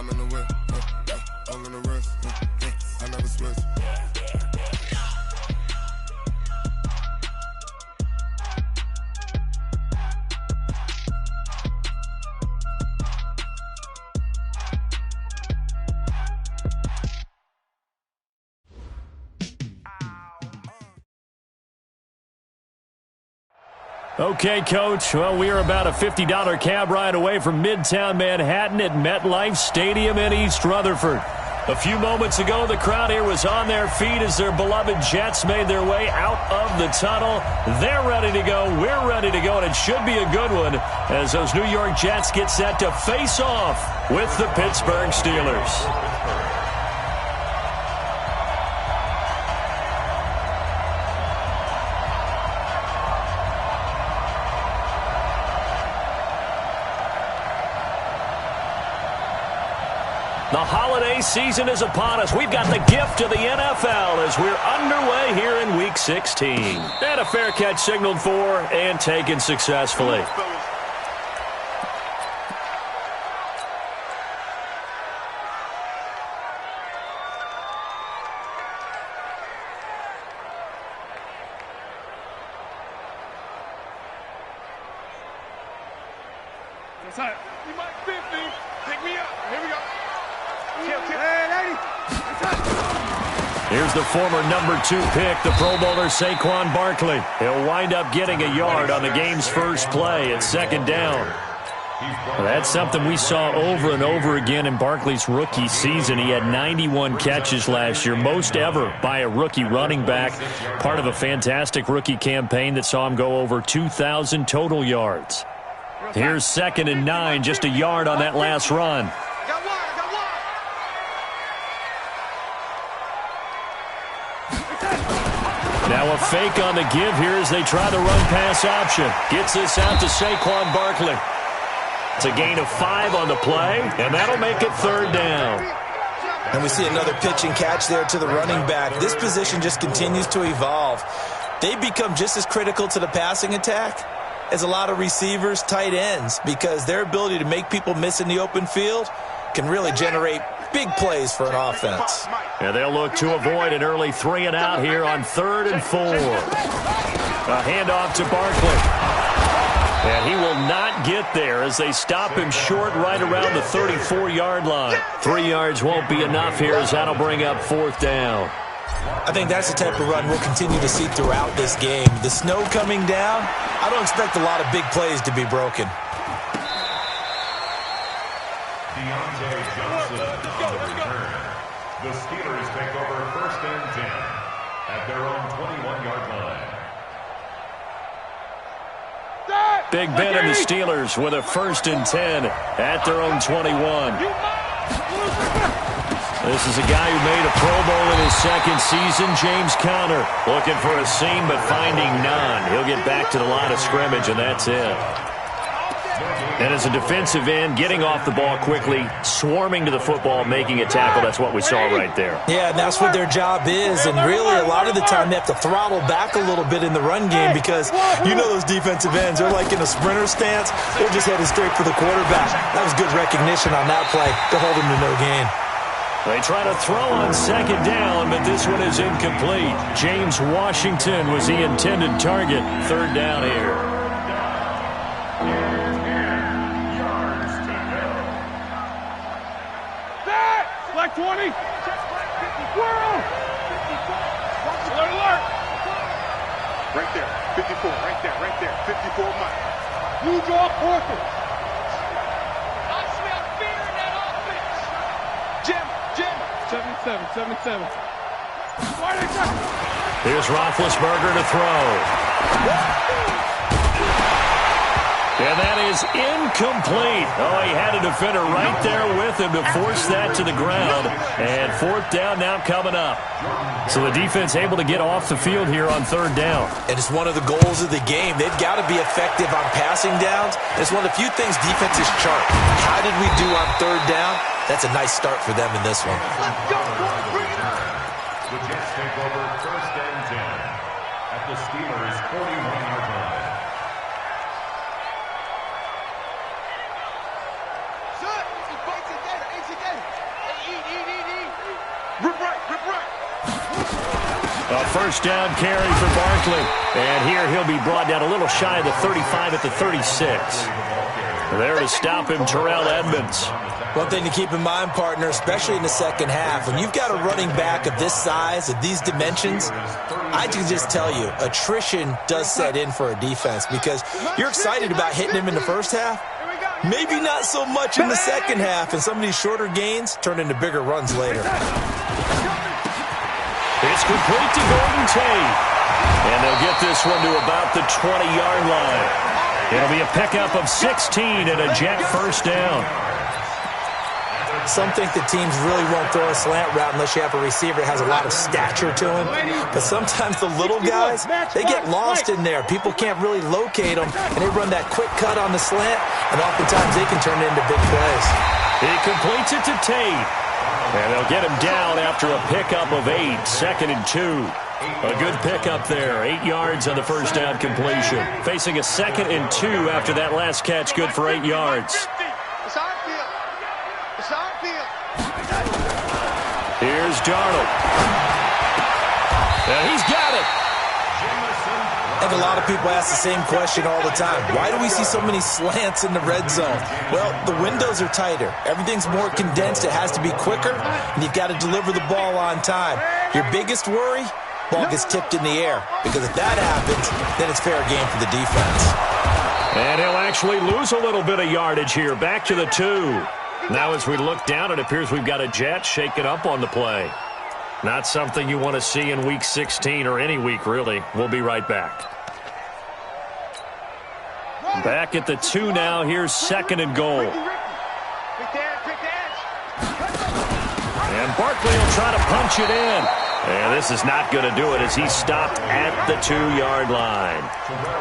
I'm in the way. I'm in the rest. I never switch. Okay, Coach. Well, we are about a $50 cab ride away from Midtown Manhattan at MetLife Stadium in East Rutherford. A few moments ago, the crowd here was on their feet as their beloved Jets made their way out of the tunnel. They're ready to go. We're ready to go, and it should be a good one as those New York Jets get set to face off with the Pittsburgh Steelers. The holiday season is upon us. We've got the gift of the NFL as we're underway here in Week 16. And a fair catch signaled for and taken successfully. You might fit me. Pick me up. Here we go. Here's the former number 2 pick, the Pro Bowler Saquon Barkley. He'll wind up getting a yard on the game's first play at second down. Well, that's something we saw over and over again in Barkley's rookie season. He had 91 catches last year, most ever by a rookie running back. Part of a fantastic rookie campaign that saw him go over 2,000 total yards. Here's 2nd and 9, just a yard on that last run. Now a fake on the give here as they try the run-pass option. Gets this out to Saquon Barkley. It's a gain of 5 on the play, and that'll make it 3rd down. And we see another pitch and catch there to the running back. This position just continues to evolve. They become just as critical to the passing attack as a lot of receivers, tight ends, because their ability to make people miss in the open field can really generate big plays for an offense. And they'll look to avoid an early 3 and out here on 3rd and 4. A handoff to Barkley. And he will not get there as they stop him short right around the 34-yard line. 3 yards won't be enough here as that'll bring up 4th down. I think that's the type of run we'll continue to see throughout this game. The snow coming down, I don't expect a lot of big plays to be broken. The Steelers take over 1st and 10 at their own 21-yard line. Big Ben and the Steelers with a 1st and 10 at their own 21. This is a guy who made a Pro Bowl in his 2nd season, James Conner. Looking for a seam but finding none. He'll get back to the line of scrimmage, and that's it. And as a defensive end, getting off the ball quickly, swarming to the football, making a tackle, that's what we saw right there. Yeah, and that's what their job is. And really, a lot of the time, they have to throttle back a little bit in the run game because you know those defensive ends, they're like in a sprinter stance. They're just headed straight for the quarterback. That was good recognition on that play to hold him to no gain. They try to throw on 2nd down, but this one is incomplete. James Washington was the intended target. 3rd down here. Black 20. Squirrel. Alert, alert. Right there. 54. Right there. Right there. 54 Mike. You draw Porter. I smell fear in that offense. Jim. 77. Here's Roethlisberger to throw. And that is incomplete. Oh, he had a defender right there with him to force that to the ground. And 4th down now coming up. So the defense able to get off the field here on 3rd down. And it's one of the goals of the game. They've got to be effective on passing downs. It's one of the few things defenses chart. How did we do on 3rd down? That's a nice start for them in this one. The Jets take over 1st and 10 at the Steelers' 41-yard line. A first down carry for Barkley. And here he'll be brought down a little shy of the 35 at the 36. There to stop him, Terrell Edmonds. One thing to keep in mind, partner, especially in the second half, when you've got a running back of this size, of these dimensions, I can just tell you, attrition does set in for a defense because you're excited about hitting him in the first half. Maybe not so much in the second half, and some of these shorter gains turn into bigger runs later. It's complete to Golden Tate. And they'll get this one to about the 20-yard line. It'll be a pickup of 16 and a Jet first down. Some think that teams really won't throw a slant route unless you have a receiver that has a lot of stature to him. But sometimes the little guys, they get lost in there. People can't really locate them, and they run that quick cut on the slant, and oftentimes they can turn it into big plays. He completes it to Tate. And they'll get him down after a pickup of 8, 2nd and 2. A good pickup there, 8 yards on the first down completion. Facing a 2nd and 2 after that last catch, good for 8 yards. It's on field. It's on field. Here's Darnold. And he's got it. I think a lot of people ask the same question all the time. Why do we see so many slants in the red zone? Well, the windows are tighter. Everything's more condensed. It has to be quicker, and you've got to deliver the ball on time. Your biggest worry? Ball gets tipped in the air, because if that happens, then it's fair game for the defense. And he'll actually lose a little bit of yardage here. Back to the 2. Now as we look down, it appears we've got a Jet shaken up on the play. Not something you want to see in Week 16 or any week, really. We'll be right back. Back at the 2 now. Here's 2nd and goal. And Barkley will try to punch it in. And this is not going to do it as he's stopped at the 2-yard line.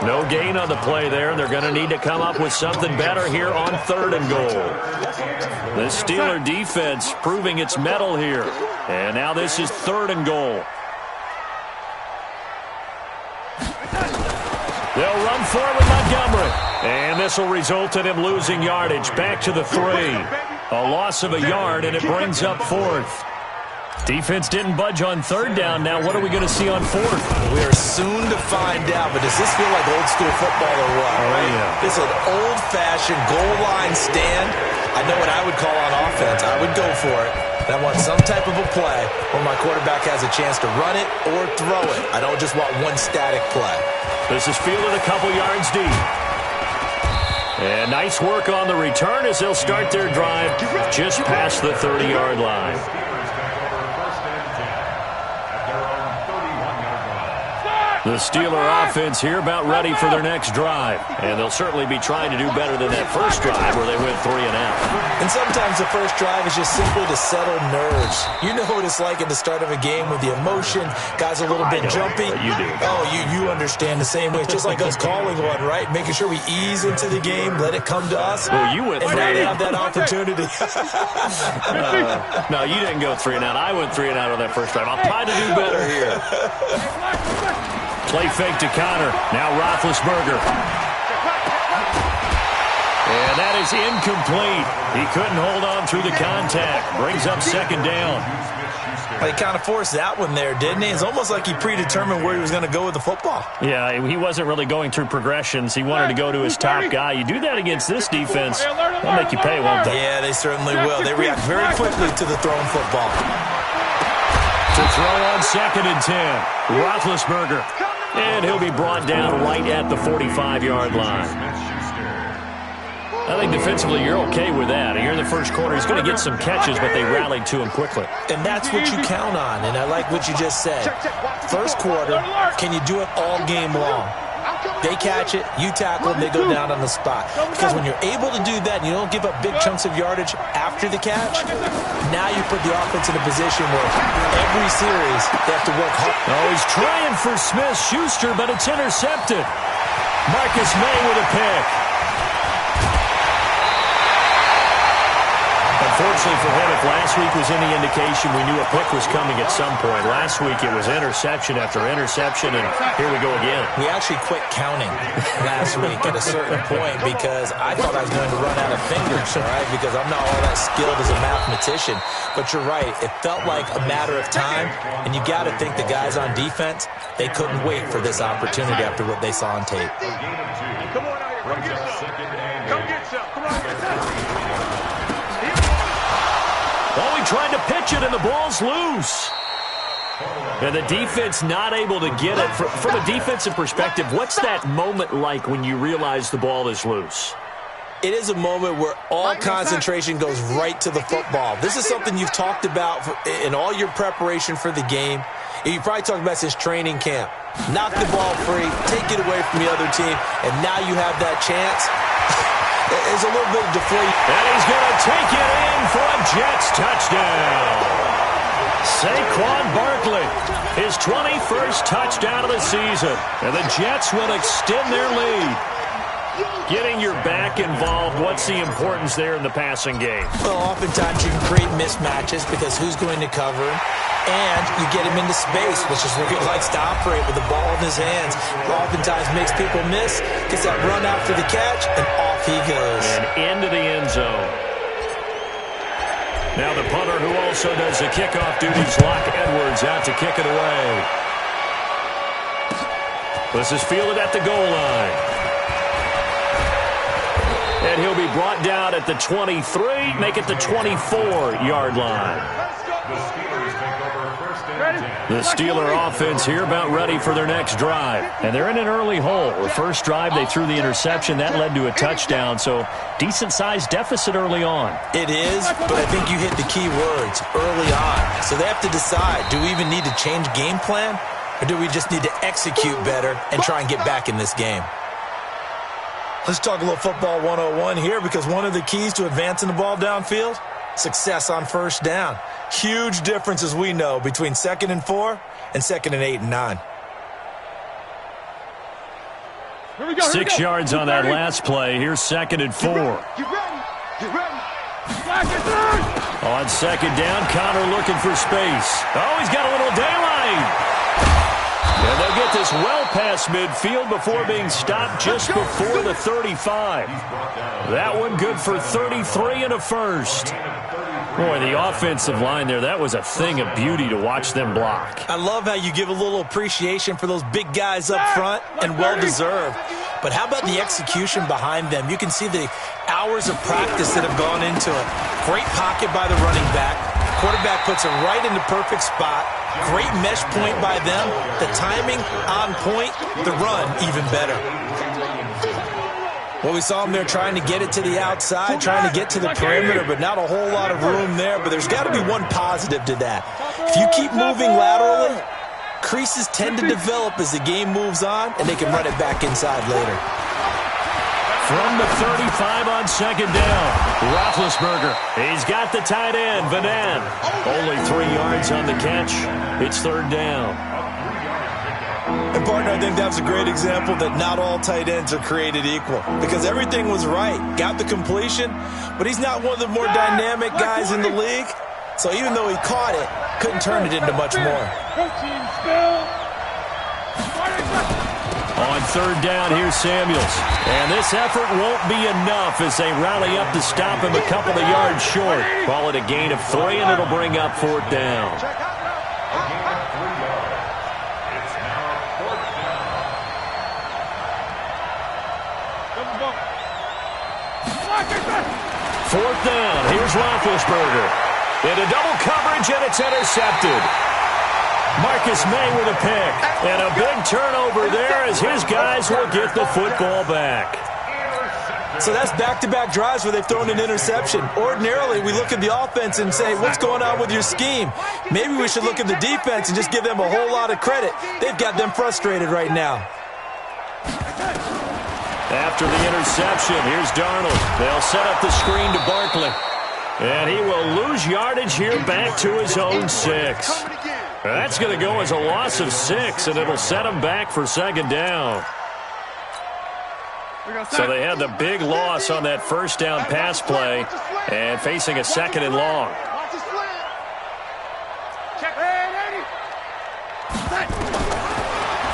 No gain on the play there, and they're going to need to come up with something better here on 3rd and goal. The Steeler defense proving its mettle here. And now this is 3rd and goal. They'll run for it with Montgomery. And this will result in him losing yardage. Back to the 3. A loss of a yard, and it brings up 4th. Defense didn't budge on 3rd down. Now what are we going to see on 4th? We are soon to find out, but does this feel like old school football or what? Oh, yeah. This is an old-fashioned goal line stand. I know what I would call on offense. I would go for it. And I want some type of a play where my quarterback has a chance to run it or throw it. I don't just want one static play. This is fielded a couple yards deep. And nice work on the return as they'll start their drive just past the 30-yard line. The Steeler offense here about ready for their next drive. And they'll certainly be trying to do better than that first drive where they went 3 and out. And sometimes the first drive is just simply to settle nerves. You know what it's like at the start of a game with the emotion. Guys are a little bit jumpy. You do. Oh, you understand the same way. It's just like us calling one, right? Making sure we ease into the game, let it come to us. Well, you went 3 and now they and have that opportunity. No, you didn't go 3 and out. I went 3 and out on that first drive. I'll try to do better here. Play fake to Connor. Now Roethlisberger. And that is incomplete. He couldn't hold on through the contact. Brings up 2nd down. Well, he kind of forced that one there, didn't he? It's almost like he predetermined where he was going to go with the football. Yeah, he wasn't really going through progressions. He wanted to go to his top guy. You do that against this defense, they'll make you pay, won't they? Yeah, they certainly will. They react very quickly to the thrown football. To throw on 2nd and 10. Roethlisberger. And he'll be brought down right at the 45-yard line. I think defensively you're okay with that. Here in the first quarter, he's going to get some catches, but they rallied to him quickly. And that's what you count on, and I like what you just said. First quarter, can you do it all game long? They catch it, you tackle them, they go down on the spot. Because when you're able to do that and you don't give up big chunks of yardage after the catch, now you put the offense in a position where every series they have to work hard. Oh, he's trying for Smith-Schuster, but it's intercepted. Marcus May with a pick. A Unfortunately for him, if last week was any indication, we knew a pick was coming at some point. Last week it was interception after interception, and here we go again. We actually quit counting last week at a certain point because I thought I was going to run out of fingers, all right, because I'm not all that skilled as a mathematician. But you're right. It felt like a matter of time, and you got to think the guys on defense, they couldn't wait for this opportunity after what they saw on tape. Come on out here. Come get some. Come get some. Come on, get some. Oh, he tried to pitch it, and the ball's loose. And the defense not able to get it. From a defensive perspective, what's that moment like when you realize the ball is loose? It is a moment where all concentration goes right to the football. This is something you've talked about in all your preparation for the game. You probably talked about since training camp. Knock the ball free, take it away from the other team, and now you have that chance. There's a little bit of deflation. And he's going to take it in for a Jets touchdown. Saquon Barkley, his 21st touchdown of the season. And the Jets will extend their lead. Getting your back involved, what's the importance there in the passing game? Well, oftentimes you can create mismatches because who's going to cover him? And you get him into space, which is where he likes to operate with the ball in his hands. Oftentimes makes people miss, gets that run after the catch, and off he goes. And into the end zone. Now the punter who also does the kickoff duties, Locke Edwards, out to kick it away. This is fielded at the goal line. And he'll be brought down at the 23, make it the 24-yard line. The Steeler offense here about ready for their next drive. And they're in an early hole. The first drive, they threw the interception. That led to a touchdown, so decent-sized deficit early on. It is, but I think you hit the key words, early on. So they have to decide, do we even need to change game plan, or do we just need to execute better and try and get back in this game? Let's talk a little football 101 here, because one of the keys to advancing the ball downfield, success on first down. Huge difference, as we know, between 2nd and 4 and 2nd and 8 and 9. 6 yards on that last play. Here's 2nd and 4. Get ready. Get ready. On 2nd down, Connor looking for space. Oh, he's got a little daylight. And they'll get this well past midfield before being stopped just before the 35. That one good for 33 and a first. Boy, the offensive line there, that was a thing of beauty to watch them block. I love how you give a little appreciation for those big guys up front, and well-deserved. But how about the execution behind them? You can see the hours of practice that have gone into it. Great pocket by the running back. Quarterback puts it right in the perfect spot. Great mesh point by them. The timing on point. The run even better. Well, we saw him there trying to get it to the outside, trying to get to the perimeter, but not a whole lot of room there. But there's got to be one positive to that. If you keep moving laterally, creases tend to develop as the game moves on, and they can run it back inside later. From the 35 on 2nd down, Roethlisberger. He's got the tight end, Van. Only 3 yards on the catch. It's 3rd down. And, partner, I think that was a great example that not all tight ends are created equal, because everything was right. Got the completion, but he's not one of the more dynamic guys in the league. So even though he caught it, couldn't turn it into much more. On 3rd down, here's Samuels. And this effort won't be enough as they rally up to stop him a couple of yards short. Call it a gain of 3, and it'll bring up 4th down. Fourth down, here's Roethlisberger. Into double coverage, and it's intercepted. Marcus May with a pick. And a big turnover there as his guys will get the football back. So that's back-to-back drives where they've thrown an interception. Ordinarily, we look at the offense and say, what's going on with your scheme? Maybe we should look at the defense and just give them a whole lot of credit. They've got them frustrated right now. After the interception, here's Darnold. They'll set up the screen to Barkley. And he will lose yardage here back to his own 6. That's going to go as a loss of 6, and it'll set him back for 2nd down. So they had the big loss on that first down pass play and facing a second and long.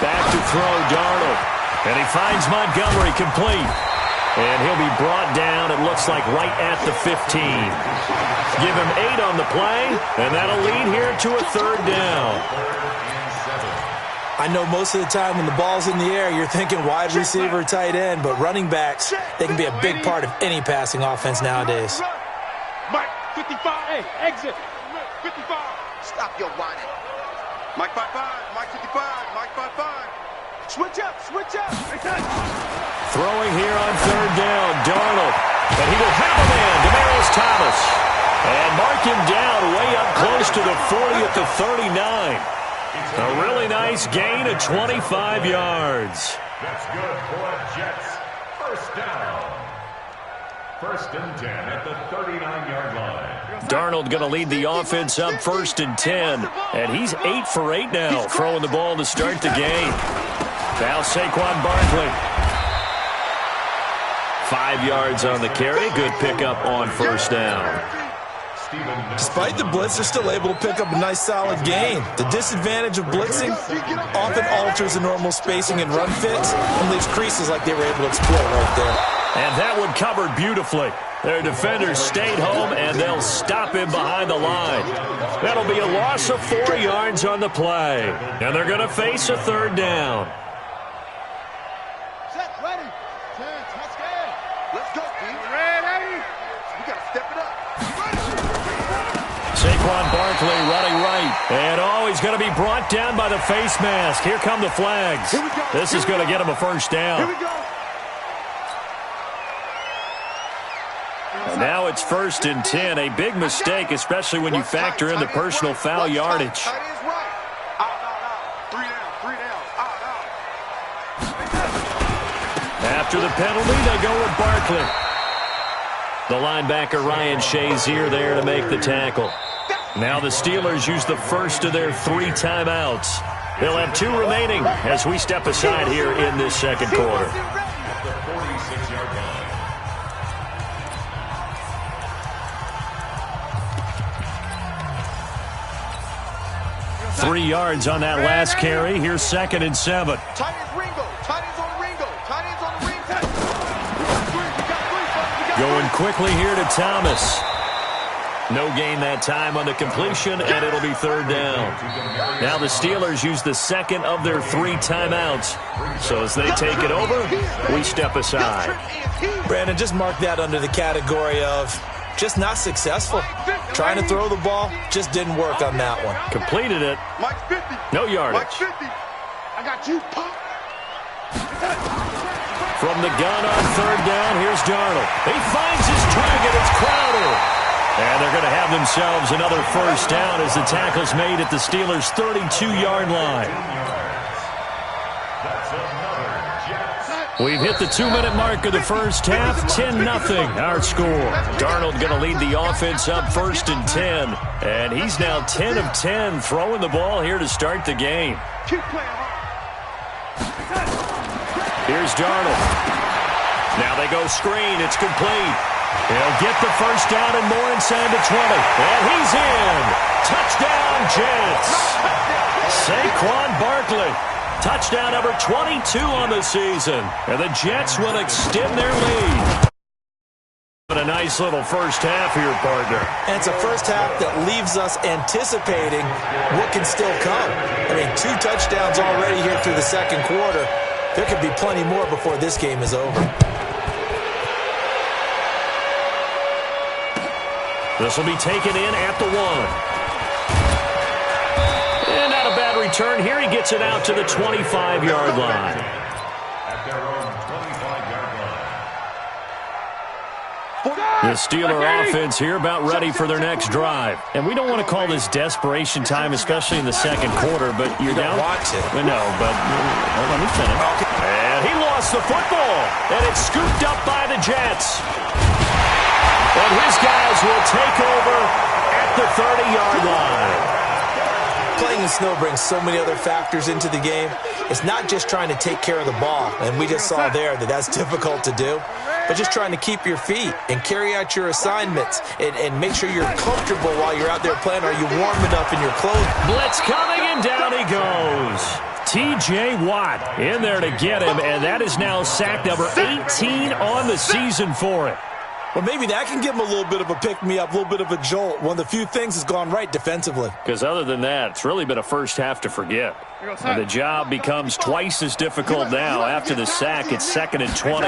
Back to throw, Darnold. And he finds Montgomery complete. And he'll be brought down, it looks like, right at the 15. Give him 8 on the play, and that'll lead here to a third down. I know most of the time when the ball's in the air, you're thinking wide receiver, tight end, but running backs, they can be a big part of any passing offense nowadays. Mike, 55. Hey, exit. 55. Stop your whining. Mike 55. Mike 55. Mike 55. Switch up. Switch up. Throwing here on third down, Darnold. And he will have a man, Demaryius Thomas. And mark him down way up close to the 40 at the 39. A really nice gain of 25 yards. That's good for Jets. First down. First and 10 at the 39-yard line. Darnold going to lead the offense up first and 10. And he's 8 for 8 now, throwing the ball to start the game. Now Saquon Barkley. 5 yards on the carry. Good pickup on first down. Despite the blitz, they're still able to pick up a nice solid gain. The disadvantage of blitzing often alters the normal spacing and run fits and leaves creases like they were able to exploit right there. And that one covered beautifully. Their defenders stayed home, and they'll stop him behind the line. That'll be a loss of 4 yards on the play. And they're going to face a third down. Set, ready. Let's go, B. Ready. We got to step it up. Saquon Barkley running right. And, he's going to be brought down by the face mask. Here come the flags. This is going to get him a first down. Here we go. And now it's first and 10. A big mistake, especially when you factor in the personal foul yardage. Tight end's right. Out. 3 down. 3 down. Out. After the penalty, they go with Barkley. The linebacker Ryan Shazier there to make the tackle. Now the Steelers use the first of their 3 timeouts. They'll have 2 remaining as we step aside here in this second quarter. At the 46-yard line. 3 yards on that last carry. Here's second and 7. Tight end's Ringo. Tight end's on Ringo. Tight end's on the ring. Going quickly here to Thomas. No gain that time on the completion, and it'll be third down. Now the Steelers use the second of their 3 timeouts. So as they take it over, we step aside. Brandon, just mark that under the category of just not successful. Trying to throw the ball just didn't work on that one. Completed it. Mike 50. No yardage. Mike 50. I got you, Pop. From the gun on third down, here's Darnold. He finds his target. It's Crowder. And they're going to have themselves another first down as the tackle's made at the Steelers' 32-yard line. We've hit the 2-minute mark of the first half. 10-0 our score. Darnold going to lead the offense up first and 10. And he's now 10 of 10 throwing the ball here to start the game. Keep playing hard. Here's Darnold. Now they go screen. It's complete. He'll get the first down and more inside the 20. And he's in. Touchdown, Jets. Saquon Barkley. Touchdown number 22 on the season. And the Jets will extend their lead. But a nice little first half here, partner. And it's a first half that leaves us anticipating what can still come. I mean, 2 touchdowns already here through the second quarter. There could be plenty more before this game is over. This will be taken in at the 1. And not a bad return here. He gets it out to the 25-yard line. At their own 25-yard line. The Steeler offense here about ready for their next drive. And we don't want to call this desperation time, especially in the second quarter, but you're down. Watch it. No, but let me finish. And he lost the football, and it's scooped up by the Jets. And his guys will take over at the 30-yard line. playing in snow brings so many other factors into the game. It's not just trying to take care of the ball, and we just saw there that that's difficult to do, but just trying to keep your feet and carry out your assignments and make sure you're comfortable while you're out there playing. Are you warm enough in your clothes? Blitz coming, and down he goes. T.J. Watt in there to get him, and that is now sack number 18 on the season for it. Well, maybe that can give him a little bit of a pick-me-up, a little bit of a jolt. One of the few things that's gone right defensively. Because other than that, it's really been a first half to forget. And the job becomes twice as difficult now. After the sack, it's 2nd and 20.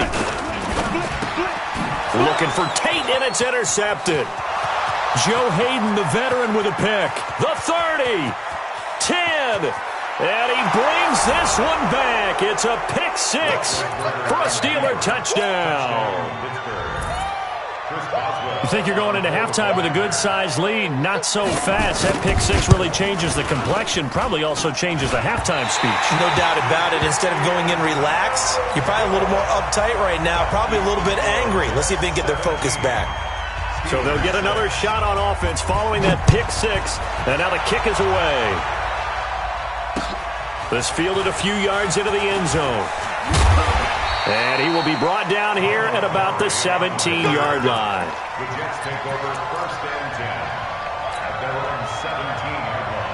Looking for Tate, and it's intercepted. Joe Hayden, the veteran, with a pick. The 30, 10, and he brings this one back. It's a pick six for a Steeler touchdown. You think you're going into halftime with a good-sized lead? Not so fast. That pick six really changes the complexion, probably also changes the halftime speech. No doubt about it. Instead of going in relaxed, you're probably a little more uptight right now, probably a little bit angry. Let's see if they can get their focus back. So they'll get another shot on offense following that pick six, and now the kick is away. This fielded a few yards into the end zone. And he will be brought down here at about the 17-yard line. The Jets take over 1st and 10 at their own 17-yard line.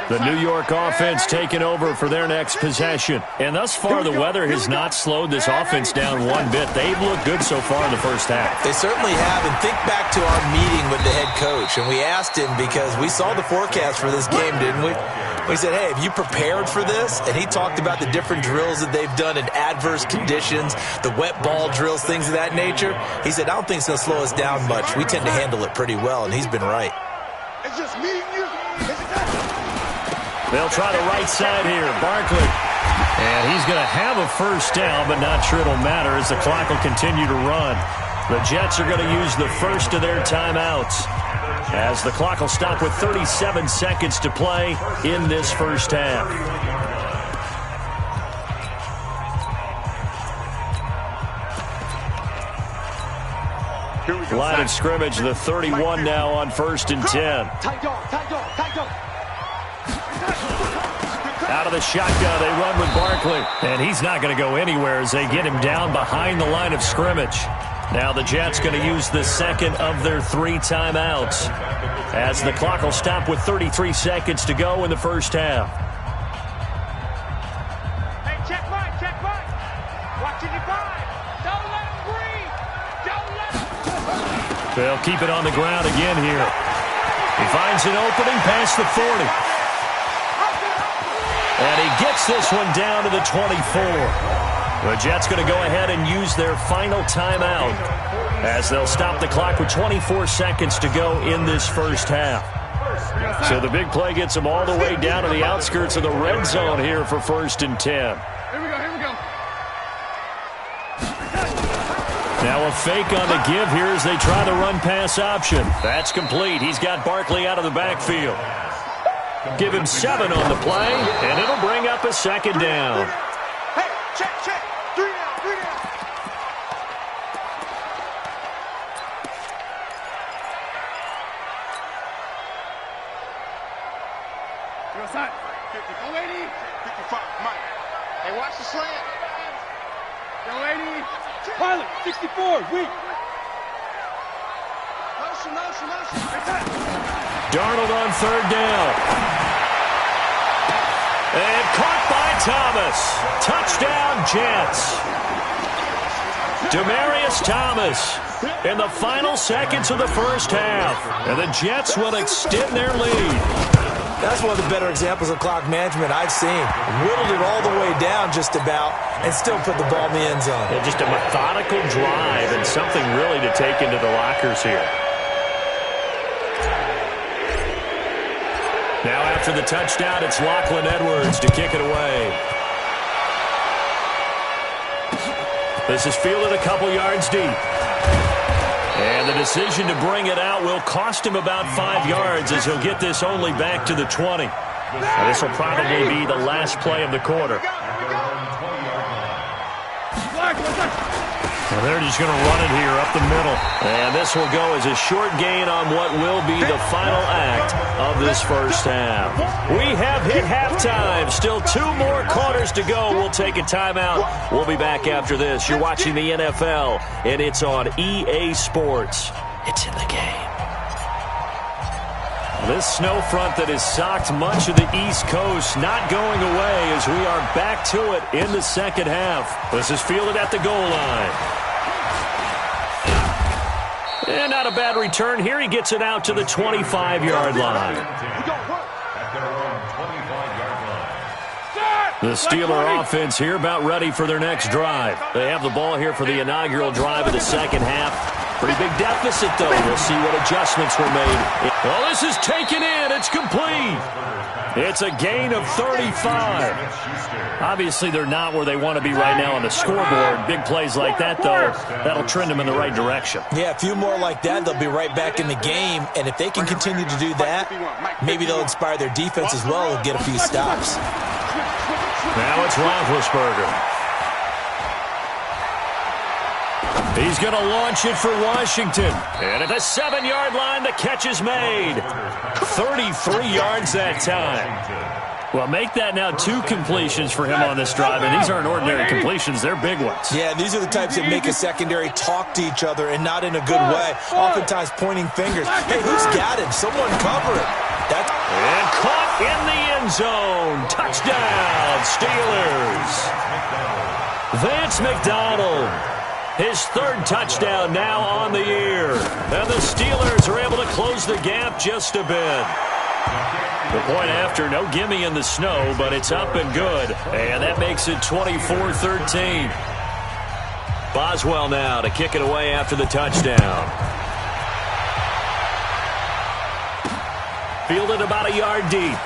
The New York offense taking over for their next possession. And thus far, the weather has not slowed this offense down one bit. They've looked good so far in the first half. They certainly have. And think back to our meeting with the head coach. And we asked him because we saw the forecast for this game, didn't we? We said, hey, have you prepared for this? And he talked about the different drills that they've done in adverse conditions, the wet ball drills, things of that nature. He said, I don't think it's going to slow us down much. We tend to handle it pretty well, and he's been right. It's just me and you. They'll try the right side here. Barkley. And he's going to have a first down, but not sure it'll matter as the clock will continue to run. The Jets are going to use the first of their timeouts, as the clock will stop with 37 seconds to play in this first half. Line of scrimmage, the 31 now on 1st and 10. Out of the shotgun, they run with Barkley. And he's not going to go anywhere as they get him down behind the line of scrimmage. Now the Jets going to use the second of their 3 timeouts, as the clock will stop with 33 seconds to go in the first half. Hey, check mine. Watching your vibe. Don't let him breathe. Don't let him. They'll keep it on the ground again here. He finds an opening past the 40. And he gets this one down to the 24. The Jets going to go ahead and use their final timeout, as they'll stop the clock with 24 seconds to go in this first half. So the big play gets them all the way down to the outskirts of the red zone here for 1st and 10. Here we go. Now a fake on the give here as they try the run-pass option. That's complete. He's got Barkley out of the backfield. Give him 7 on the play, and it'll bring up a 2nd down. Hey, check. 3 down. Go side. 50. Go 80. 55. Mike. Hey, watch the slant. Go 80. Pilot. 64. Weak. Motion. Darnold on 3rd down. And caught by Thomas. Touchdown, Jets. Demaryius Thomas in the final seconds of the first half. And the Jets will extend their lead. That's one of the better examples of clock management I've seen. Whittled it all the way down just about and still put the ball in the end zone. Yeah, just a methodical drive and something really to take into the lockers here. Now after the touchdown, it's Lachlan Edwards to kick it away. This is fielded a couple yards deep. And the decision to bring it out will cost him about 5 yards, as he'll get this only back to the 20. Now, this will probably be the last play of the quarter. And they're just going to run it here up the middle. And this will go as a short gain on what will be the final act of this first half. We have hit halftime. Still 2 more quarters to go. We'll take a timeout. We'll be back after this. You're watching the NFL, and it's on EA Sports. It's in the game. This snow front that has socked much of the East Coast not going away as we are back to it in the second half. This is fielded at the goal line. And not a bad return here. He gets it out to the 25-yard line. The Steeler offense here about ready for their next drive. They have the ball here for the inaugural drive of the second half. Pretty big deficit, though. We'll see what adjustments were made. Well, this is taken in. It's complete. It's a gain of 35. Obviously, they're not where they want to be right now on the scoreboard. Big plays like that, though, that'll trend them in the right direction. Yeah, a few more like that, they'll be right back in the game. And if they can continue to do that, maybe they'll inspire their defense as well and get a few stops. Now it's Roethlisberger. He's going to launch it for Washington. And at the 7-yard line, the catch is made. 33 yards that time. Well, make that now 2 completions for him on this drive. And these aren't ordinary completions. They're big ones. Yeah, these are the types that make a secondary talk to each other and not in a good way. Oftentimes pointing fingers. Hey, who's got him? Someone cover it. And caught in the end zone. Touchdown, Steelers. Vance McDonald. His 3rd touchdown now on the year. And the Steelers are able to close the gap just a bit. The point after, no gimme in the snow, but it's up and good. And that makes it 24-13. Boswell now to kick it away after the touchdown. Fielded about a yard deep.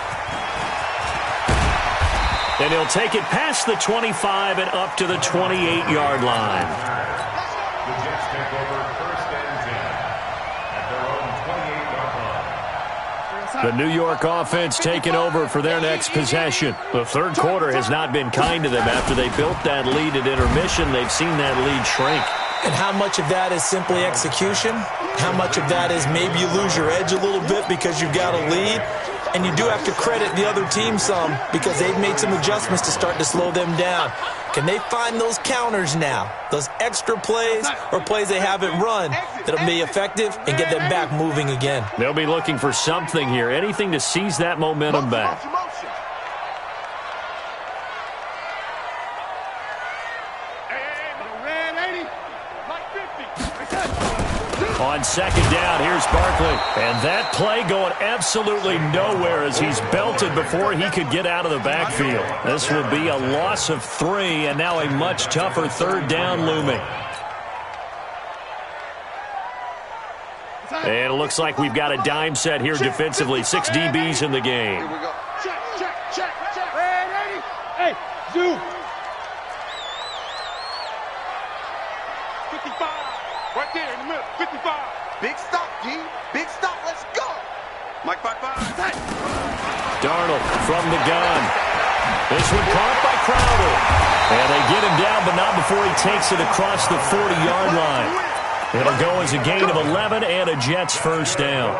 And he'll take it past the 25 and up to the 28-yard line. The Jets take over 1st and 10 at their own 28-yard line. The New York offense taking over for their next possession. The 3rd quarter has not been kind to them. After they built that lead at intermission, they've seen that lead shrink. And how much of that is simply execution? How much of that is maybe you lose your edge a little bit because you've got a lead? And you do have to credit the other team some because they've made some adjustments to start to slow them down. Can they find those counters now, those extra plays or plays they haven't run that'll be effective and get them back moving again? They'll be looking for something here, anything to seize that momentum back. On 2nd down, here's Barkley. And that play going absolutely nowhere as he's belted before he could get out of the backfield. This will be a loss of 3, and now a much tougher 3rd down looming. And it looks like we've got a dime set here defensively. 6 DBs in the game. Here we go. Check, check, check, check. Ready? Hey, zoom. 55. Right there in the middle. 55. Big stop, G. Big stop. Let's go. Mike 5-5. Darnold from the gun. This one caught by Crowder. And they get him down, but not before he takes it across the 40-yard line. It'll go as a gain of 11 and a Jets 1st down.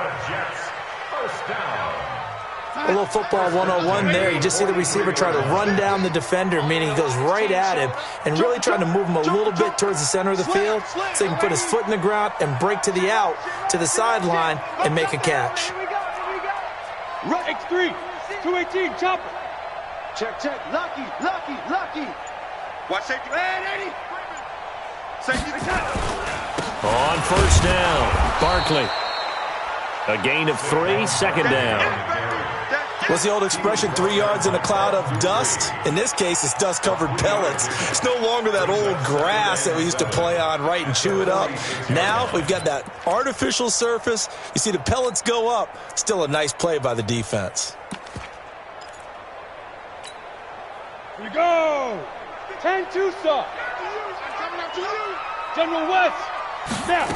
A little football 101 there. You just see the receiver try to run down the defender, meaning he goes right at him and really trying to move him a little bit towards the center of the field so he can put his foot in the ground and break to the out, to the sideline, and make a catch. X3, 218, chopper. Check, check. Lucky, lucky, lucky. Watch safety. Ready? Safety. On 1st down, Barkley. A gain of 3, 2nd down. What's the old expression, 3 yards in a cloud of dust? In this case, it's dust-covered pellets. It's no longer that old grass that we used to play on, right, and chew it up. Now we've got that artificial surface. You see the pellets go up. Still a nice play by the defense. Here we go. 10-2 stop. General West. Snap.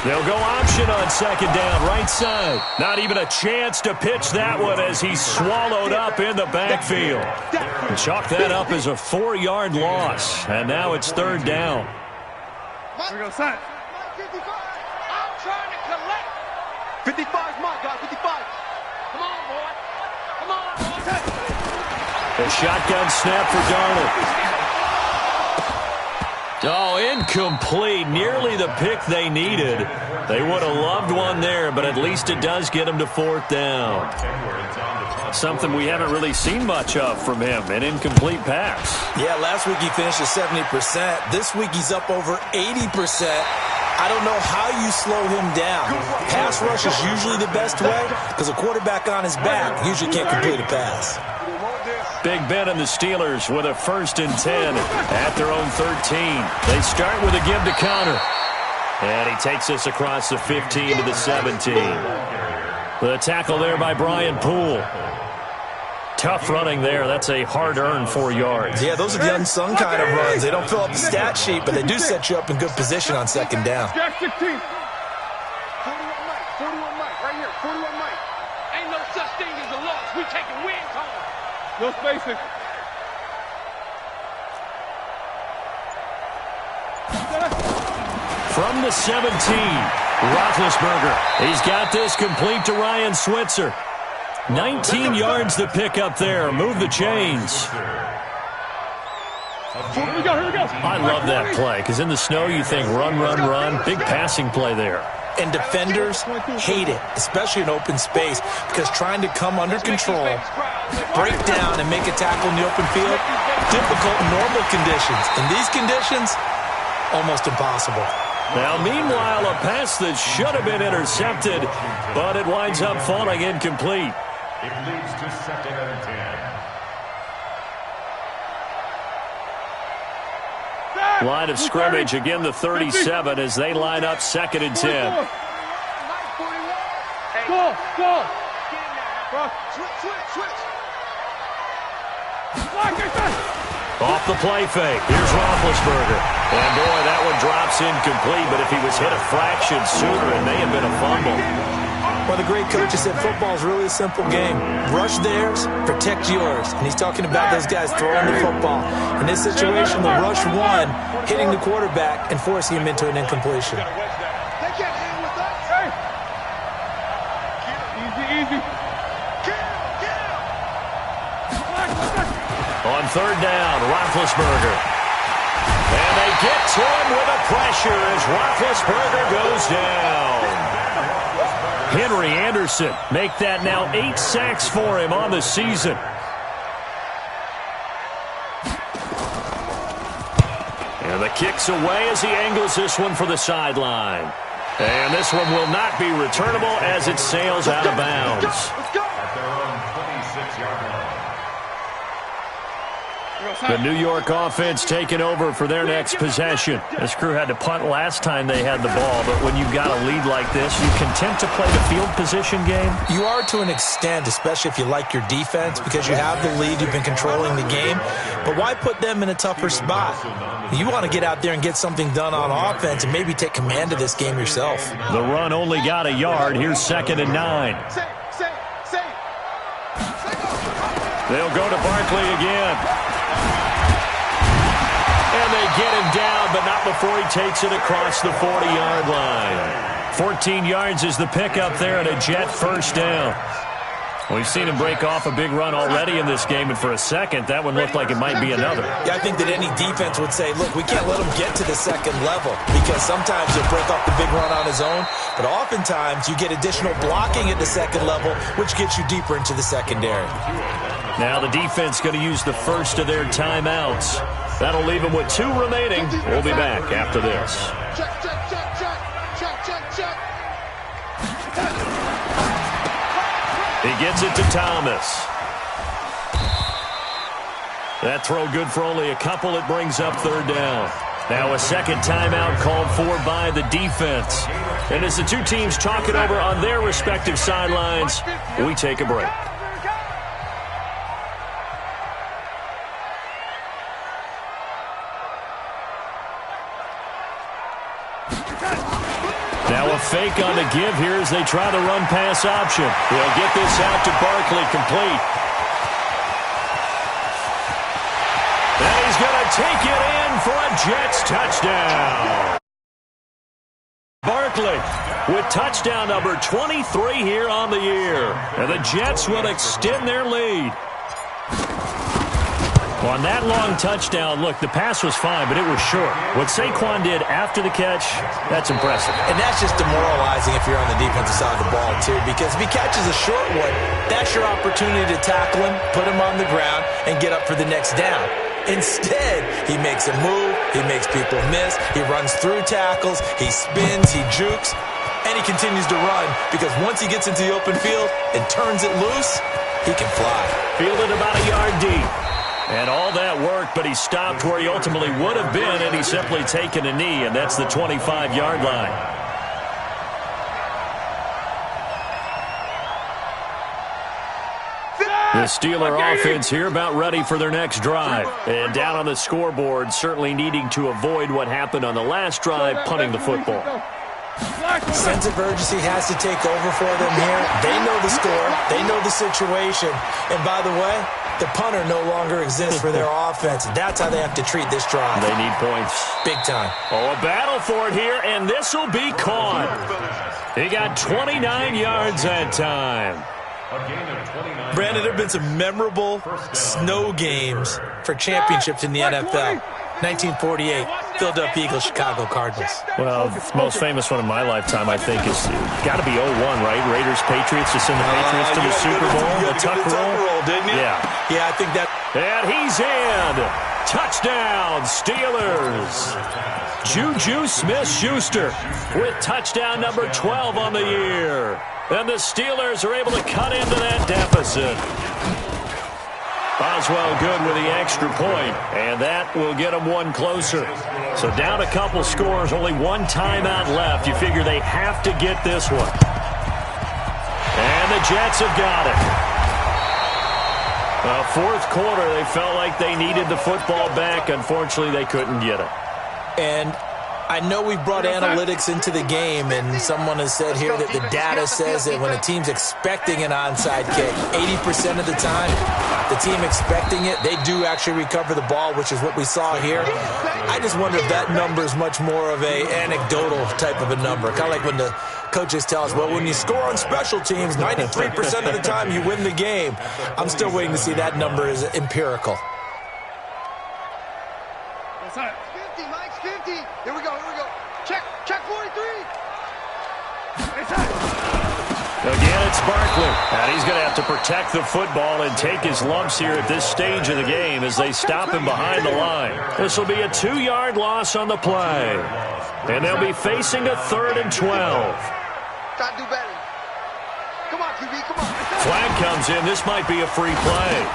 They'll go option on 2nd down, right side. Not even a chance to pitch that one as he's swallowed up in the backfield. Chalk that up as a 4-yard loss, and now it's 3rd down. Here we go, son. I'm trying to collect. 55 is mine, guys. 55. Come on, boy. Come on, boy. A shotgun snap for Darnold. Oh, incomplete. Nearly the pick they needed. They would have loved one there, but at least it does get them to fourth down. Something we haven't really seen much of from him, an incomplete pass. Yeah, last week he finished at 70%. This week he's up over 80%. I don't know how you slow him down. Pass rush is usually the best way because a quarterback on his back usually can't complete a pass. Big Ben and the Steelers with a 1st and 10 at their own 13. They start with a give to counter. And he takes us across the 15 to the 17. The tackle there by Brian Poole. Tough running there. That's a hard-earned 4 yards. Yeah, those are the unsung kind of runs. They don't fill up the stat sheet, but they do set you up in good position on second down. Jack 16. 41 Mike. 41 Mike. Right here. 41 Mike. Ain't no such thing as a loss. We taking wins home. No spacing. From the 17, Roethlisberger. He's got this complete to Ryan Switzer. 19 yards to pick up there. Move the chains. Here we go. I love that play because in the snow you think run, run, run. Big passing play there. And defenders hate it, especially in open space, because trying to come under control, break down, and make a tackle in the open field, difficult in normal conditions. In these conditions, almost impossible. Now, meanwhile, a pass that should have been intercepted, but it winds up falling incomplete. It leads to 2nd and 10. Line of scrimmage, again the 37 as they line up 2nd and 10. Go. Switch. Off the play fake. Here's Roethlisberger. And, boy, that one drops incomplete, but if he was hit a fraction sooner, it may have been a fumble. Well, the great coach has said football is really a simple game. Rush theirs, protect yours. And he's talking about those guys throwing the football. In this situation, the rush one, hitting the quarterback and forcing him into an incompletion. They can't hang with us. Hey. Easy. On 3rd down, Roethlisberger. And they get to him with a pressure as Roethlisberger goes down. Henry Anderson make that now 8 sacks for him on the season. And the kick's away as he angles this one for the sideline. And this one will not be returnable as it sails out of bounds. Let's go. At their own 26-yard line. The New York offense taking over for their next possession. This crew had to punt last time they had the ball, but when you've got a lead like this, you content to play the field position game? You are to an extent, especially if you like your defense, because you have the lead, you've been controlling the game. But why put them in a tougher spot? You want to get out there and get something done on offense and maybe take command of this game yourself. The run only got a yard. Here's 2nd and 9. They'll go to Barkley again. And they get him down, but not before he takes it across the 40-yard line. 14 yards is the pickup there and a Jet 1st down. We've seen him break off a big run already in this game, and for a second, that one looked like it might be another. Yeah, I think that any defense would say, look, we can't let him get to the second level because sometimes he'll break off the big run on his own, but oftentimes you get additional blocking at the second level, which gets you deeper into the secondary. Now the defense going to use the first of their timeouts. That'll leave them with 2 remaining. We'll be back after this. Check. He gets it to Thomas. That throw good for only a couple. It brings up 3rd down. Now a second timeout called for by the defense. And as the two teams talk it over on their respective sidelines, we take a break. Now a fake on the give here as they try the run-pass option. They'll get this out to Barkley, complete. And he's going to take it in for a Jets touchdown. Barkley with touchdown number 23 here on the year. And the Jets will extend their lead. On that long touchdown, look, the pass was fine, but it was short. What Saquon did after the catch, that's impressive. And that's just demoralizing if you're on the defensive side of the ball, too, because if he catches a short one, that's your opportunity to tackle him, put him on the ground, and get up for the next down. Instead, he makes a move, he makes people miss, he runs through tackles, he spins, he jukes, and he continues to run because once he gets into the open field and turns it loose, he can fly. Fielded about a yard deep. And all that worked, but he stopped where he ultimately would have been, and he's simply taken a knee, and that's the 25-yard line. The Steeler offense here about ready for their next drive. And down on the scoreboard, certainly needing to avoid what happened on the last drive, punting the football. Sense of urgency has to take over for them here. They know the score. They know the situation. And by the way, the punter no longer exists for their offense. That's how they have to treat this drive. They need points. Big time. Oh, a battle for it here, and this will be caught. He got 29 yards that time. Brandon, there have been some memorable snow games for championships in the NFL. 1948, Philadelphia Eagles, Chicago Cardinals. Well, the most famous one in my lifetime, I think, is got to be 01, right? Raiders, Patriots, to send the Patriots to the Super Bowl. The tuck roll, didn't you? Yeah, I think that. And he's in. Touchdown, Steelers. Juju Smith-Schuster with touchdown number 12 on the year. And the Steelers are able to cut into that deficit. Boswell good with the extra point, and that will get them one closer. So down a couple scores, only one timeout left. You figure they have to get this one. And the Jets have got it. Fourth quarter, they felt like they needed the football back. Unfortunately, they couldn't get it. And I know we brought analytics into the game, and someone has said here that the data says that when a team's expecting an onside kick, 80% of the time, the team expecting it, they do actually recover the ball, which is what we saw here. I just wonder if that number is much more of a anecdotal type of a number, kind of like when the coaches tell us, well, when you score on special teams, 93% of the time you win the game. I'm still waiting to see that number is empirical. Here we go. Check 43. Again, it's Barkley. And he's going to have to protect the football and take his lumps here at this stage of the game as they stop him behind the line. This will be a 2-yard loss on the play. And they'll be facing a 3rd and 12. Try to do better. Come on, QB, come on. Flag comes in. This might be a free play.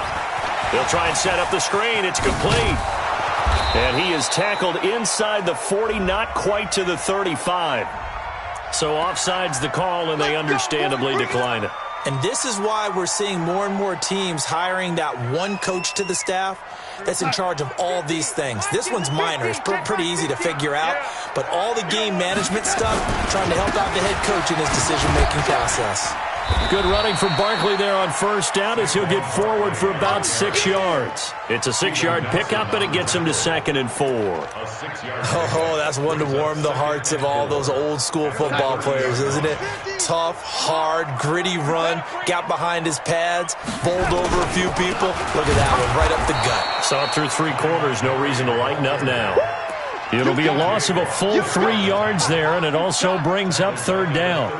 They'll try and set up the screen. It's complete. And he is tackled inside the 40, not quite to the 35. So offside's the call, and they understandably decline it. And this is why we're seeing more and more teams hiring that one coach to the staff that's in charge of all these things. This one's minor. It's pretty easy to figure out. But all the game management stuff, trying to help out the head coach in his decision-making process. Good running from Barkley there on first down as he'll get forward for about 6 yards. It's a 6-yard pickup, and it gets him to 2nd and 4. Oh, that's one to warm the hearts of all those old-school football players, isn't it? Tough, hard, gritty run, got behind his pads, bowled over a few people. Look at that one, right up the gut. Saw it through 3 quarters, no reason to lighten up now. It'll be a loss of a full 3 yards there, and it also brings up 3rd down.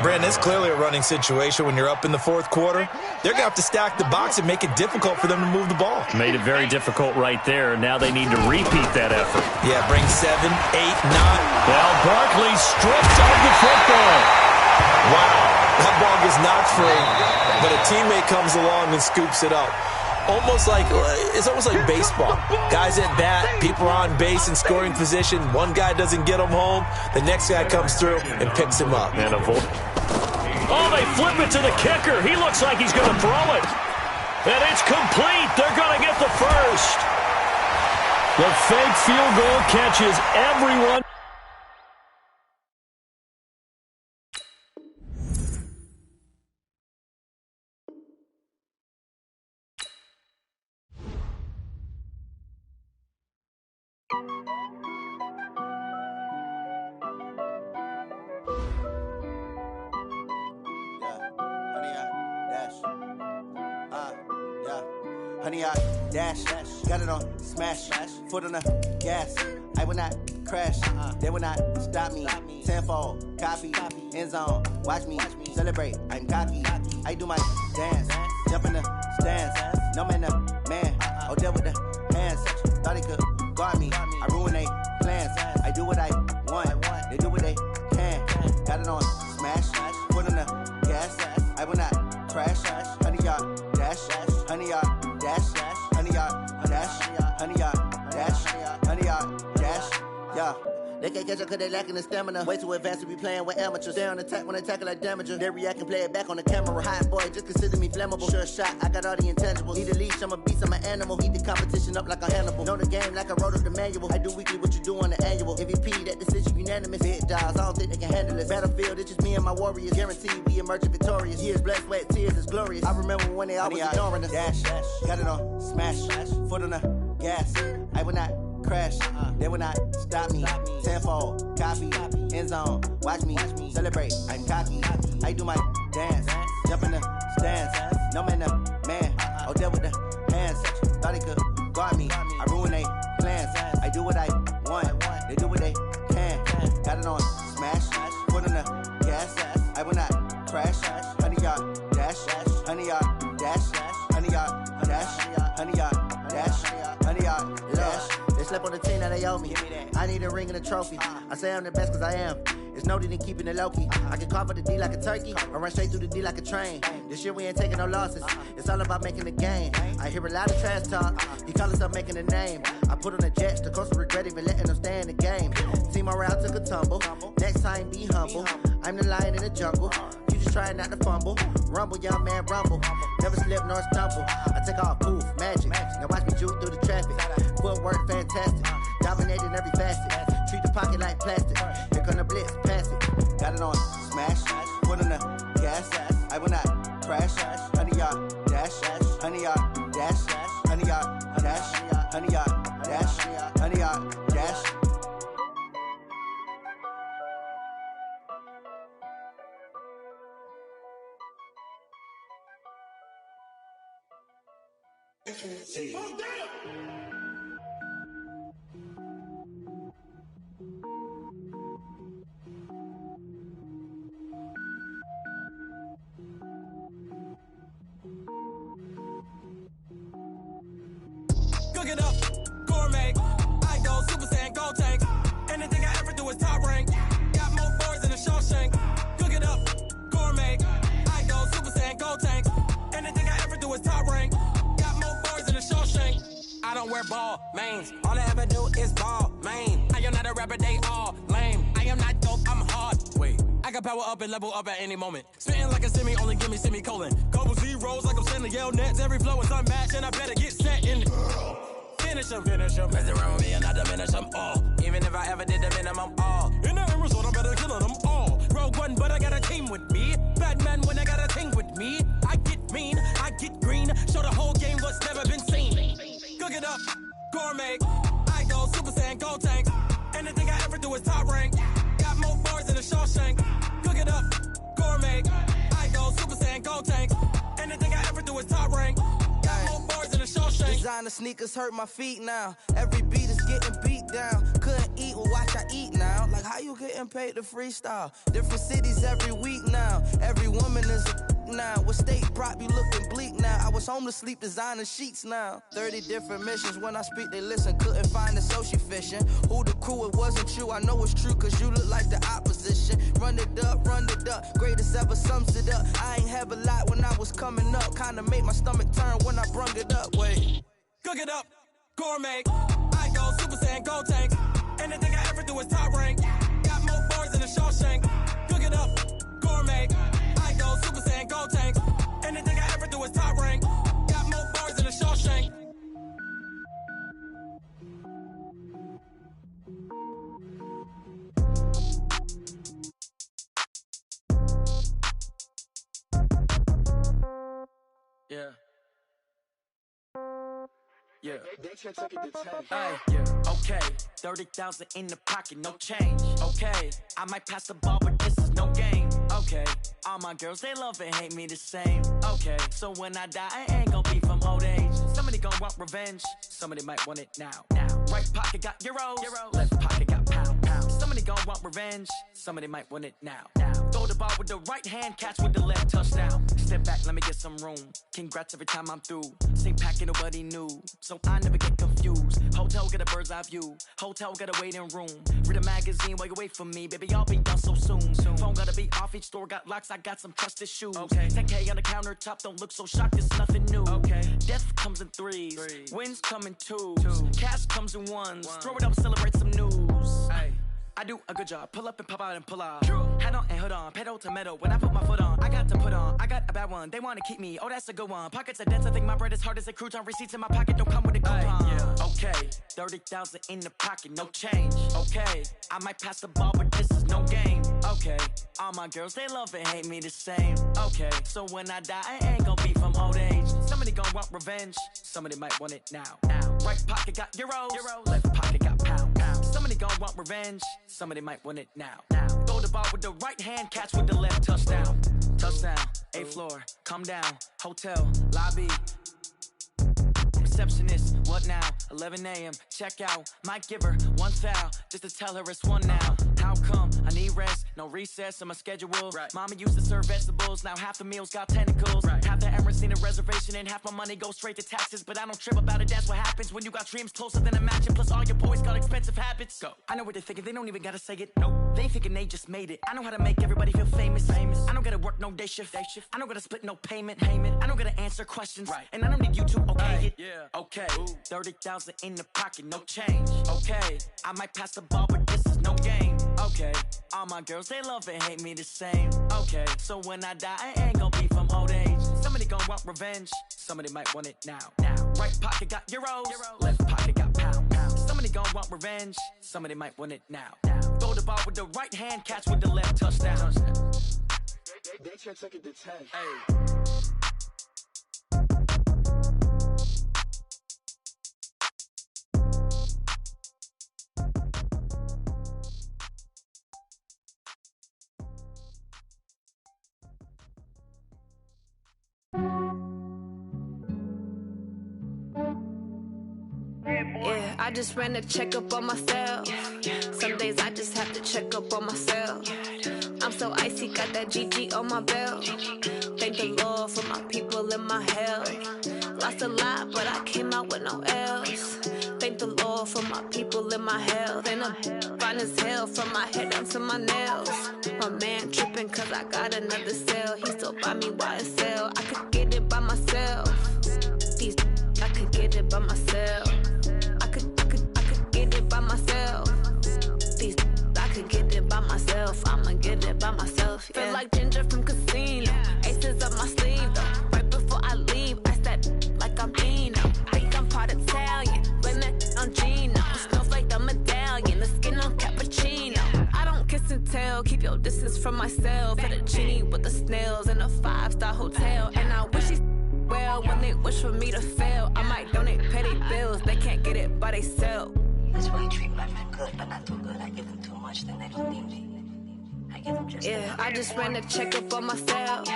Brandon, it's clearly a running situation when you're up in the 4th quarter. They're going to have to stack the box and make it difficult for them to move the ball. Made it very difficult right there. Now they need to repeat that effort. Yeah, bring 7, 8, 9. Well, Barkley stripped of the football. Wow, that ball gets knocked free, but a teammate comes along and scoops it up. It's almost like baseball. Guys at bat, people are on base in scoring position. One guy doesn't get him home. The next guy comes through and picks him up. And oh, they flip it to the kicker. He looks like he's going to throw it. And it's complete. They're going to get the first. The fake field goal catches everyone. honey, I dash. Got it on smash. Foot on the gas. I will not crash. They will not stop me. Tenfold, copy, end zone. Watch me celebrate. I'm cocky. I do my dance. Jump in the stands. No man, the man. Oh, there with the hands. Thought he could guard me. I ruin they plans. I do what I want. They do what they can. Got it on smash. Foot on the gas. I will not crash. Honey, yard dash. Honey, yard dash. Honey, yard dash. Honey, yard dash. Honey, yard dash. Yeah. They can't catch up cause they lacking the stamina. Way too advanced to be playing with amateurs. Stay on attack when they tackle like damager. They react and play it back on the camera. Hot boy, just consider me flammable. Sure shot, I got all the intangibles. Need a leash, I'm a beast, I'm an animal. Eat the competition up like a Hannibal. Know the game like I wrote up the manual. I do weekly what you do on the annual. MVP, that decision unanimous. Big dogs, I don't think they can handle it. Battlefield, it's just me and my warriors. Guaranteed we emerge victorious. Years, blood, sweat, tears, it's glorious. I remember when they always ignoring us. Dash, got it on smash. Foot on the gas. I will not crash. They will not stop me. Tenfold, copy, end zone. Watch me celebrate. I'm cocky. I do my dance. Jump in the stands. No man, the man. Oh, there with the hands. Thought he could guard me. I ruin they plans. I do what I want. They do what they can. Got it on smash. Foot on the gas. I will not crash. Honey, yard dash. Honey, yard dash. Honey, yard dash. Honey, yard dash. Honey, yard dash. They slept on the team that they owe me. I need a ring and a trophy. I say I'm the best cause I am. It's no need in keeping it low-key. I can carve up the D like a turkey or run straight through the D like a train. This year we ain't taking no losses. It's all about making the game. I hear a lot of trash talk. He call himself making a name. I put on the Jets. The coach will regret even letting them stay in the game. Team morale took a tumble. Next time be humble. I'm the lion in the jungle. You just trying not to fumble. Rumble, young man, rumble. Never slip nor stumble. I take off, poof, magic. Now watch me juke through the traffic. Footwork fantastic. Dominating every facet. Treat the pocket like plastic. Here come the blitz, pass it. Got it on smash. Foot on the gas. I will not crash. Honey, yard dash. Honey, yard dash. Honey, yard dash. Honey, yard dash. Honey, yard dash. Oh, damn! Cook it up, gourmet. I go Super Saiyan, gold tank. Anything I ever do is top rank. Got more boys than a Shawshank. Cook it up, gourmet. I go Super Saiyan, gold tank. Anything I ever do is top rank. Got more boys than a Shawshank. I don't wear ball mains. All I ever do is ball main. I am not a rapper, they all lame. I am not dope, I'm hard. Wait, I can power up and level up at any moment. Spitting like a semi, only give me semicolon. Couple zeros like I'm sending yell nets. Every flow is unmatched and I better get set in. Finish them. Mess around with me and I diminish them all. Even if I ever did the minimum all. In the end result, I better kill them all. Rogue One, but I got a team with me. Batman when I got a thing with me. I get mean, I get green. Show the whole game what's never been seen. Cook it up, gourmet. I go Super Saiyan, gold tank. Anything I ever do is top rank. Got more bars than a Shawshank. Cook it up, gourmet. I go Super Saiyan, gold tank. Anything I ever do is top rank. Got more bars than a Shawshank. Designer sneakers hurt my feet now. Every beat is getting beat down. Couldn't eat, well watch I eat now. Like how you getting paid to freestyle? Different cities every week now. Every woman is a now. What state prop you looking bleak now? I was home to sleep designer sheets now. 30 different missions. When I speak they listen. Couldn't find the social fishing. Who the crew, it wasn't you. I know it's true cause you look like the opposition. Run it up. Greatest ever sums it up. I ain't have a lot when I was coming up. Kinda made my stomach turn when I brung it up. Wait. Cook it up, gourmet. I go Super Saiyan, gold tank. Anything I ever do is top rank. Got more bars than a Shawshank. Cook it up, gourmet. I go Super Saiyan, gold tank. Anything I ever do is top rank. Got more bars than a Shawshank. Yeah. Yeah. Yeah. Okay. 30,000 in the pocket, no change. Okay. I might pass the ball, but this is no game. Okay, all my girls, they love and hate me the same. Okay, so when I die, I ain't gon' be from old age. Somebody gon' want revenge, somebody might want it now. Right pocket got euros, left pocket got pound. Somebody gon' want revenge, somebody might want it now. Throw the ball with the right hand, catch with the left, touchdown. Step back, let me get some room. Congrats every time I'm through. Same packet, nobody new, so I never get confused. Hotel get a bird's eye view, hotel got a waiting room. Read a magazine while you wait for me, baby, I'll be done so soon. Phone gotta be off, each store got locks, I got some trusted shoes. 10K on the countertop, don't look so shocked, it's nothing new. Death comes in threes, wins come in twos, cash comes in ones. Throw it up, celebrate some news. I do a good job, pull up and pop out and pull out. Head on and hood on, pedal to metal. When I put my foot on, I got to put on. I got a bad one, they wanna keep me, oh that's a good one. Pockets are dense, I think my bread is hard as a crouton. Receipts in my pocket don't come with a coupon. Okay, 30,000 in the pocket, no change. Okay, I might pass the ball, but this is no game. Okay, all my girls, they love and hate me the same. Okay, so when I die, I ain't gon' be from old age. Somebody gon' want revenge, somebody might want it now. Right pocket got euros, left pocket got pound. Somebody gon' want revenge, somebody might want it now. Throw the ball with the right hand, catch with the left, touchdown. Touchdown, 8th floor, come down, hotel, lobby. Receptionist, what now? 11 a.m., check out. Might give her one foul, just to tell her it's one now. How come? I need rest, no recess in my schedule. Mama used to serve vegetables, now half the meals got tentacles. Half the Emirates need a reservation and half my money goes straight to taxes. But I don't trip about it, that's what happens when you got dreams closer than a matching. Plus all your boys got expensive habits. Go. I know what they're thinking, they don't even gotta say it. Nope. They thinking they just made it. I know how to make everybody feel famous. I don't gotta work no day shift. I don't gotta split no payment. I don't gotta answer questions. And I don't need you to okay it. Okay, 30,000 in the pocket, no change. Okay, I might pass the ball, but this is no game. Okay, all my girls, they love and hate me the same. Okay, so when I die, I ain't gon' be from old age. Somebody gon' want revenge, somebody might want it now. Right pocket got euros, left pocket got pound. Somebody gon' want revenge, somebody might want it now. Throw the ball with the right hand, catch with the left, touchdown. They check it to 10. Yeah, I just ran a checkup on myself. Some days I just have to check up on myself. I'm so icy, got that GG on my belt. Thank the Lord for my people in my health. Lost a lot, but I came out with no L's. Thank the Lord for my people in my health. And I'm fine as hell from my head down to my nails. My man tripping cause I got another cell. He still buy me YSL. I could get it by myself. These I could get it by myself. I could get it by myself. These I could get it by myself. I'ma get it by myself. Yeah. Feel like Ginger from Casino. Aces up my sleeve though. Right before I leave, I step like I'm Dino. Think I'm part Italian. Blame it on Gino. Smells like the medallion. The skin on cappuccino. I don't kiss and tell. Keep your distance from myself. For the genie with the snails in a 5-star hotel. And I wish he's well when they wish for me to fail. I might donate petty bills. They can't get it by themselves. That's why you treat my friend good, but not too good. I give them too much, then they don't need me. I give them just yeah, I just ran a checkup on myself.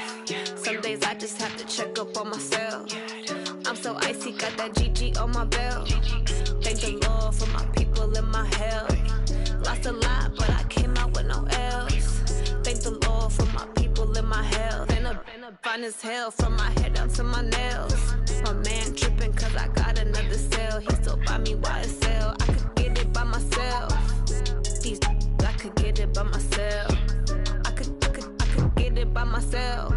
Some days I just have to check up on myself. I'm so icy, got that GG on my belt. Thank the Lord for my people in my health. Lost a lot, but I came out with no L's. Thank the Lord for my people in my health. And I'm fine as hell from my head down to my nails. My man tripping cause I got another cell. He still buy me YSL. I could get it by myself. These I could get it by myself. I could get it by myself.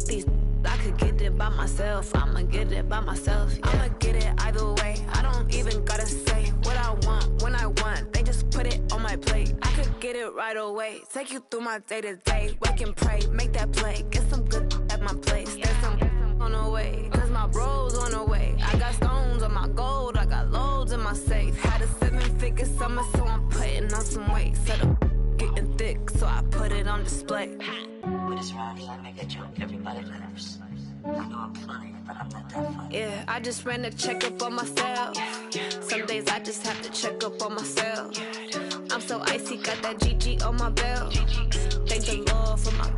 These I could get it by myself. I'ma get it by myself. Yeah. I'ma get it either way. I don't even gotta say what I want when I want. They just put it on my plate. I could get it right away. Take you through my day to day. Wake and pray, make that play. Get some good at my place. There's some on the way. Cause my bro's on the way. I got stones on my gold. I got loads in my safe. Had a 7-figure summer, so I'm putting on some weight. Set up getting thick, so I put it on display. With this round, I make a joke, everybody laughs. I know I'm funny, but I'm not that funny. Yeah, I just ran a checkup on myself. Some days I just have to check up on myself. I'm so icy, got that GG on my belt. Thank the Lord for my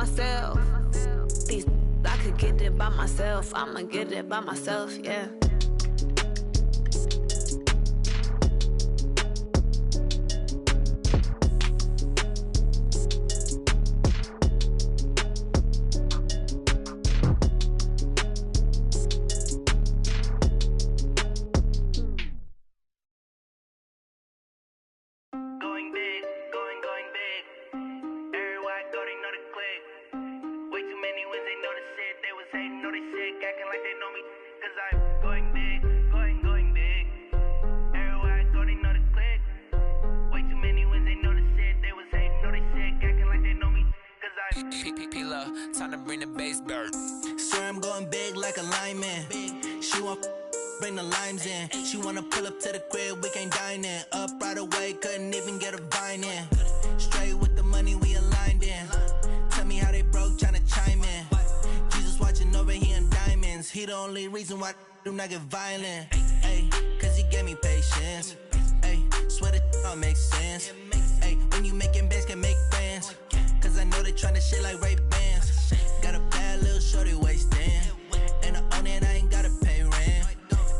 myself. These I could get it by myself. I'ma get it by myself, yeah. Time to bring the bass bird. Swear I'm going big like a lineman. She want bring the limes in. She wanna pull up to the crib, we can't dine in. Up right away, couldn't even get a vine in. Straight with the money we aligned in. Tell me how they broke, tryna chime in. Jesus watching over here in diamonds. He the only reason why I do not get violent. Ay, cause he gave me patience. Ay, swear that all makes sense. Ay, when you making bands can make friends. Cause I know they tryna shit like Ray-Bans. Got a bad little shorty wasting. And I own it, I ain't gotta pay rent.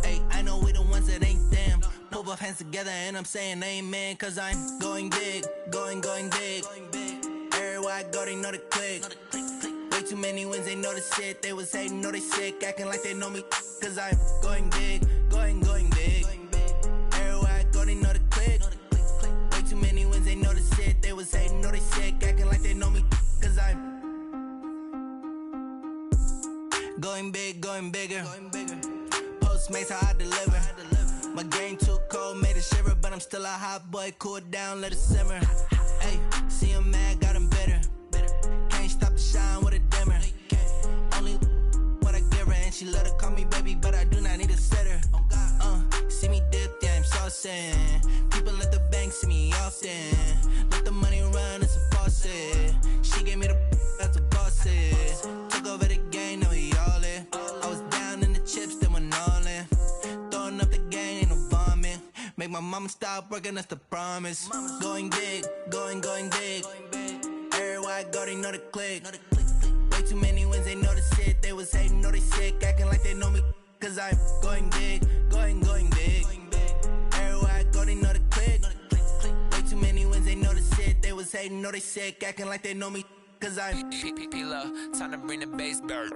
Ay, I know we the ones that ain't them. Pull both hands together and I'm saying amen. Cause I'm going big, going big. Everywhere I go, they know the click. Way too many wins, they know the shit. They was hating, know they sick, acting like they know me. Cause I'm going big, going big. Everywhere I go, they know the click. Way too many wins, they know the shit. They was hating, know they sick, acting like they know me. Cause I'm going big, going bigger. Postmates, how I deliver. My game too cold, made it shiver. But I'm still a hot boy, cool it down, let it simmer. Hey, see him mad, got him bitter. Can't stop the shine with a dimmer. Only what I give her, and she love to call me baby, but I do not need a sitter. See me dip, yeah, I'm saucing. People at the bank see me often. Let the money run, it's a faucet. She gave me the that's a bosses. Took over the game, now we all in. I was down in the chips, then went all in. Throwing up the game, ain't no vomit. Make my mama stop working, that's the promise. Going big, going big. Everywhere I go, they know the click. Way too many wins, they know the shit. They was hating, know they sick, acting like they know me. Cause I'm going big, going big. Everywhere I go, they know the click. Way too many wins, they know the shit. They was hating, know they sick, acting like they know me. Cause I'm P-P-P-Love, time to bring the bass bird.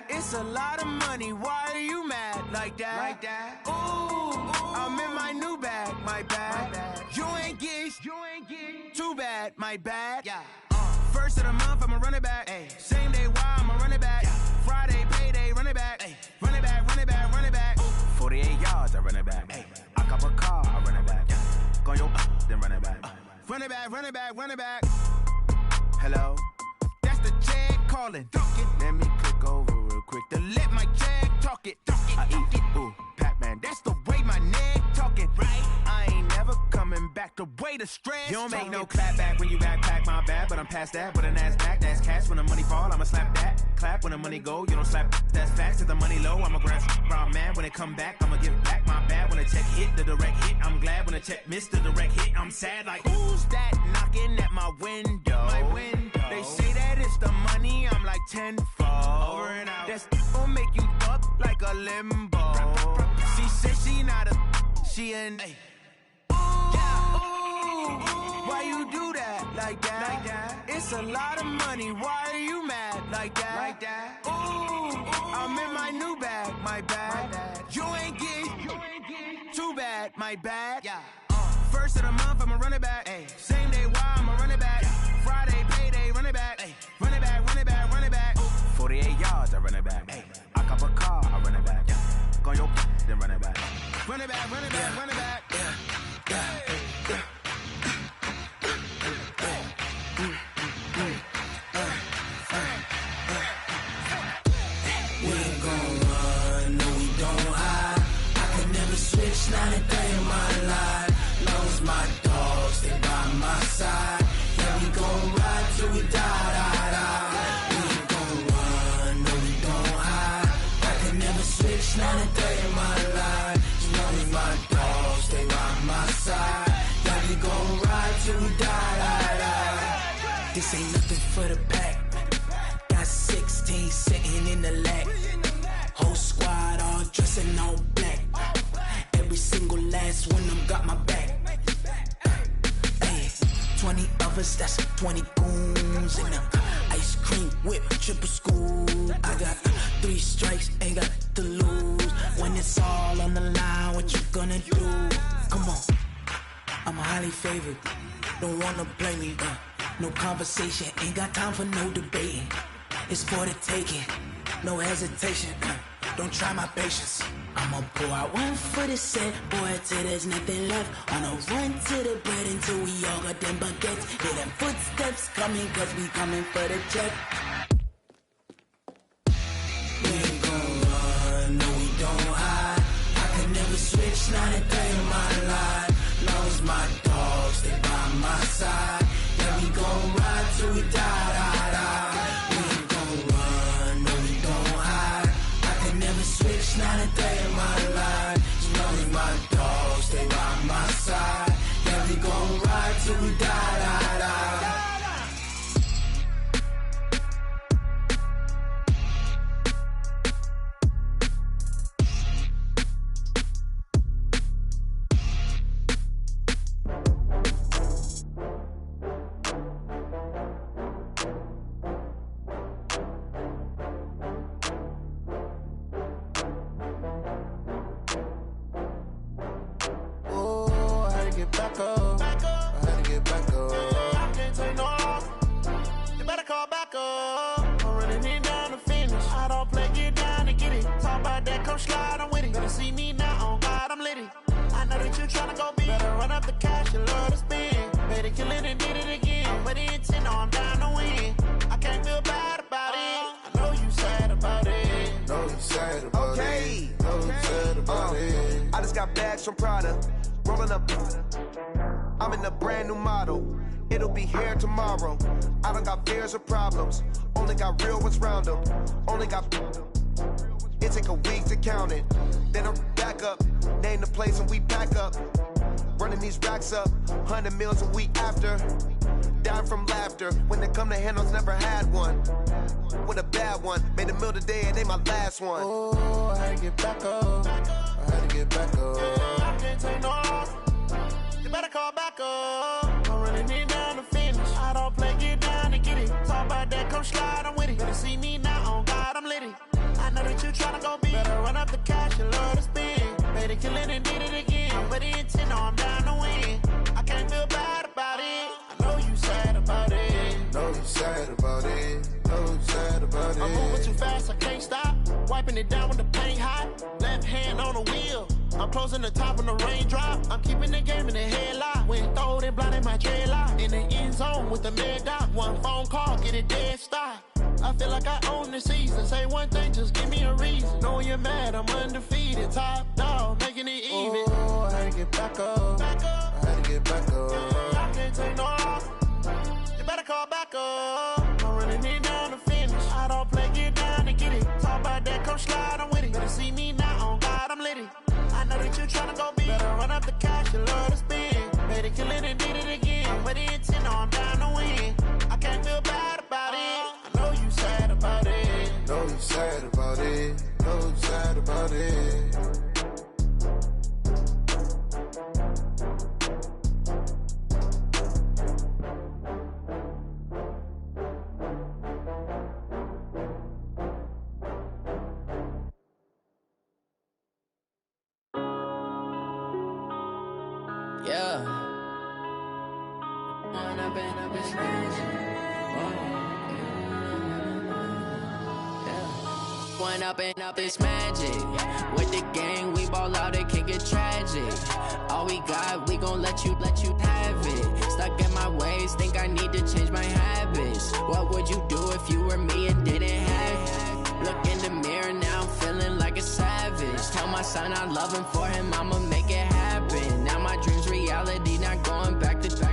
It's a lot of money, why are you mad like that? Ooh, I'm in my new bag, my bad. You ain't getting too bad, my bad. Yeah. First of the month, I'ma run it back. Ay. Same day, why I'ma run it back. Yeah. Friday, payday, run it back. Ay. Run it back, run it back, run it back. 48 yards, I run it back. Ay. I cop a car, I run it back. Go on your then run it back. Run it back, run it back, run it back. Hello? That's the check calling. Let me click over real quick to let my check talk it. I eat it, ooh, Pac-Man. That's the way my neck talking. Right? I ain't never coming back. The way the stress. You don't make no clap back when you backpack, my bad. But I'm past that with an ass back. That's cash when the money fall. I'ma slap that. Clap when the money go. You don't slap. That's facts. If the money low, I'ma grab brown man. When it come back, I'ma give back my bad. When the check hit, the direct hit. I'm glad when the check missed the direct hit. I'm sad like who's that knocking at my window? My window. They say that it's the money. I'm like tenfold. Over and out. That's gon' make you fuck like a limbo. She said she not a. She an. Ay. Why you do that like that? It's a lot of money. Why are you mad like that? Ooh, I'm in my new bag, my bad. You ain't getting too bad, my bad. Yeah. First of the month, I'ma run it back. Ay. Same day, why I'ma run it back. Friday, payday, run it back. Ay. Run it back, run it back, run it back. 48 yards, I run it back. Ay. I cop a car, I run it back. Go your then run it back. Run it back, run it back, run it back. We ain't gon' run, no we don't hide. I can never switch, not a day in my life. Long as my dogs, they by my side. Yeah, we gon' ride till we die, die, die. We ain't gon' run, no we don't hide. I can never switch, not a day in my life. As long as my dogs, they by my side. Yeah, we gon' ride till we die, die, die. This ain't nothing for the pack. Got 16 sitting in the lag. Whole squad all dressing all black. Every single last one of them got my back. Hey, 20 of us, that's 20 goons. And ice cream whip, triple school. I got 3 strikes, ain't got to lose. When it's all on the line, what you gonna do? Come on, I'm highly favored. Don't wanna blame me, no conversation, ain't got time for no debating. It's for the taking, no hesitation. Don't try my patience. I'ma pour out one for the set, boy, till there's nothing left. On a run to the bread until we all got them baguettes. Hear them footsteps coming, cause we coming for the check. We ain't gon' run, no we don't hide. I can never switch, not a day in my life. Long as my dogs, they by my side. Yeah, we gon' ride till we die, die, die. We ain't gon' run, no we don't hide. I can never switch, not a day in my life. As long as my dogs, they by my side. Yeah, we gon' ride till we die, die, die. Back up. I had to get back up. I can't take no loss. You better call back up. I'm running it down to finish. I don't play, get down to get it. Talk about that, come slide, I'm with it. Better see me now, on God, I'm litty. I know that you tryna go big. Better run up the cash, you love to spend. Better kill it and did it again. But the intent, no, I'm down to win. I can't feel bad about it. I know you sad about it. Know you sad about it. Know you sad about it. I just got bags from Prada. Rolling up, I'm in a brand new model. It'll be here tomorrow. I don't got fears or problems. Only got real ones round them. Only got. It take a week to count it. Then I'm back up. Name the place and we pack up. Running these racks up. 100 meals a week after. Dying from laughter. When they come to handles, never had one. With a bad one. Made a meal today and they my last one. Oh, I had to get back up. I had to get back up. I can't take no loss. You better call back up. I'm running it down to finish. I don't play, get down to get it. Talk about that, come slide, I'm with it. Better see me now, on God, I'm litty. I know that you tryna go big. Better run up the cash, you love to spend. Better kill it and did it again. But the intent, no, I'm down to win. I can't feel bad about it. I know you sad about it. Know you sad about it. Know you sad about it. I'm moving too fast, I can't stop. Wiping it down with the paint hot. Left hand on the wheel. I'm closing the top when the raindrop. I'm keeping the game in the headlock. When throwed and blinded my dreadlock. In the end zone with the mad dot. One phone call, get it dead stop. I feel like I own the season. Say one thing, just give me a reason. Knowing you're mad, I'm undefeated. Top dog, making it even. Oh, I had to get back up. I had to get back up. I can't take no loss. You better call back up. I'm running it down to finish. I don't play, get down to get it. Talk about that, come slide, I'm with it. Better see me now, on God, I'm litty. I know that you tryna go big. Better run up the cash, you love to spend. Better kill it and did it again. But the intent, no, I'm down to win. I can't feel bad about it. I know you sad about it. Know you sad about it. Know you sad about it. Yeah. One up and up, it's magic. With the gang, we ball out, it can get tragic. All we got, we gon' let you have it. Stuck in my ways, think I need to change my habits. What would you do if you were me and didn't have it? Look in the mirror now, I'm feeling like a savage. Tell my son I love him, for him I'ma make it happen. Now my dream's reality, not going back to.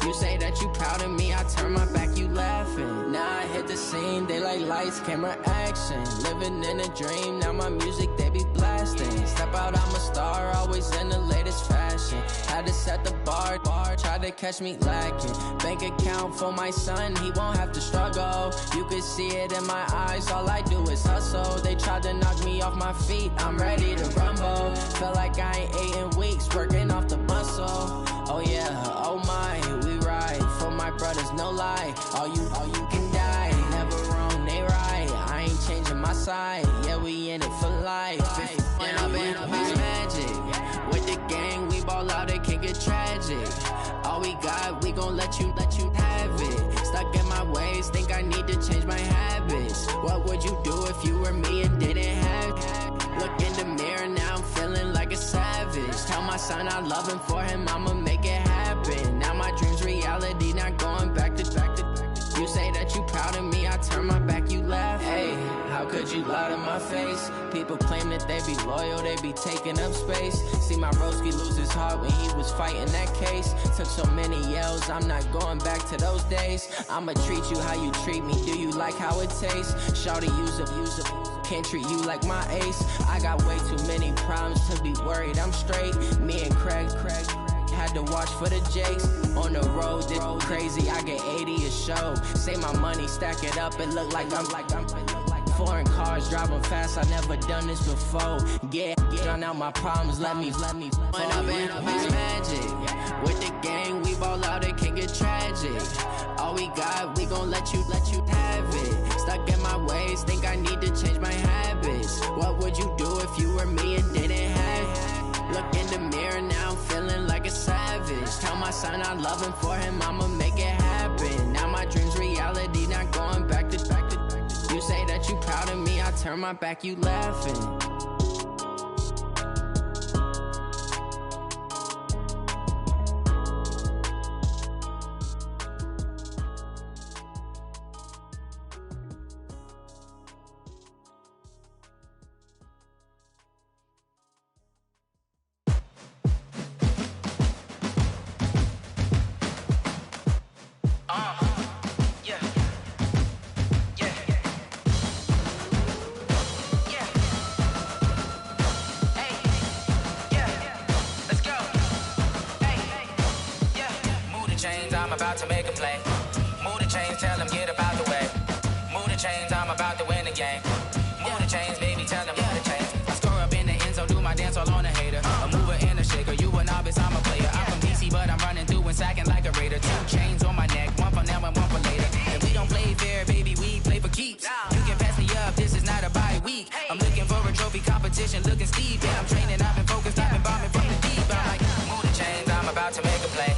You say that you proud of me, I turn my back, you laughing. Now I hit the scene, they like lights, camera, action. Living in a dream, now my music, they be blasting. Step out, I'm a star, always in the latest fashion. Had to set the bar, try to catch me lacking. Bank account for my son, he won't have to struggle. You can see it in my eyes, all I do is hustle. They tried to knock me off my feet, I'm ready to rumble. Feel like I ain't ate in weeks, working off the muscle. Oh yeah, oh my, we ride for my brothers, no lie. All you can die, never wrong, they right. I ain't changing my side, yeah, we in it for life. When up and up, it's magic. With the gang, we ball out, it can get tragic. All we got, we gon' let you have it. Stuck in my ways, think I need to change my habits. What would you do if you were me and didn't have it? Look in the mirror, now I'm feeling like a savage. Tell my son I love him, for him I'ma make it happen. Now my dream's reality, not going back to. You say that you proud of me, I turn my back, you laugh. Hey, how could you lie to my face? People claim that they be loyal, they be taking up space. See my broski lose his heart when he was fighting that case. Took so many yells, I'm not going back to those days. I'ma treat you how you treat me, do you like how it tastes? Shawty, use up, can't treat you like my ace. I got way too many problems to be worried, I'm straight. Me and Craig had to watch for the Jakes. On the road, this crazy, I get 80 a show. Say my money, stack it up, it look like I'm foreign cars, driving fast, I never done this before. Get drown out my problems, let me When up and up, it's magic. With the gang, we ball out, it can get tragic. All we got, we gon' let you have it. Stuck in my ways, think I need to change my habits. What would you do if you were me and didn't have it? Look in the mirror, now I'm feeling like a savage. Tell my son I love him, for him I'ma make it happen. Now my dream's reality, not going back to. You say that you proud of me, I turn my back, you laughing. About to make a play. Move the chains, tell them get about the way. Move the chains, I'm about to win the game. Move the chains, baby, tell them move the chains. I score up in the end zone, do my dance all on a hater. A mover and a shaker, you a novice, I'm a player. I'm from DC, but I'm running through and sacking like a raider. 2 chains on my neck, one for now and one for later. And we don't play fair, baby, we play for keeps. You can pass me up, this is not a bye week. I'm looking for a trophy competition, looking steep. Yeah, I'm training, I've been focused, I've been bombing from the deep. I'm like, move the chains, I'm about to make a play.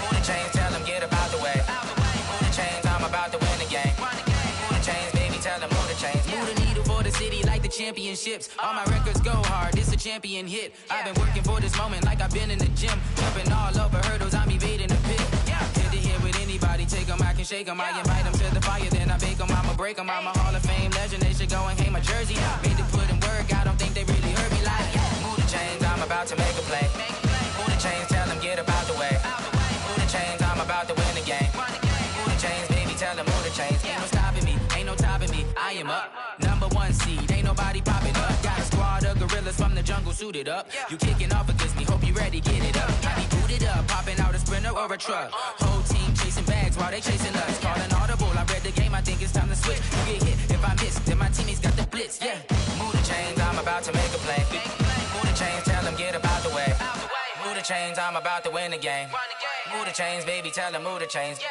Move the chains, tell them get about the way. Move the chains, I'm about to win the game. Move the chains, baby, tell them move the chains. Move the needle for the city like the championships. All my records go hard, it's a champion hit. I've been working for this moment like I've been in the gym. Jumping all over hurdles, I'm evading the pit. Head to head with anybody, take them, I can shake them. I invite them to the fire, then I bake them, I'ma break them. I'm a Hall of Fame legend, they should go and hang my jersey. Made to put in work, I don't think they really heard me like, move the chains, I'm about to make a play. Move the chains, tell them get about the way. Move the chains, I'm about to win the game. Move the chains, baby, tell them move the chains. Ain't no stopping me, ain't no topping me, I am up. Number 1 seed, ain't nobody popping up. Got a squad of gorillas from the jungle suited up. You kicking off against me, hope you ready, get it up. I be booted up, popping out a Sprinter or a truck. Whole team chasing bags while they chasing us. Calling audible, I read the game, I think it's time to switch. You get hit, if I miss, then my teammates got the blitz, yeah. Move the chains, I'm about to make a play. Move the chains, tell them get about the way. Move the chains, I'm about to win the game. Move the chains, baby, tell them move the chains. Yeah,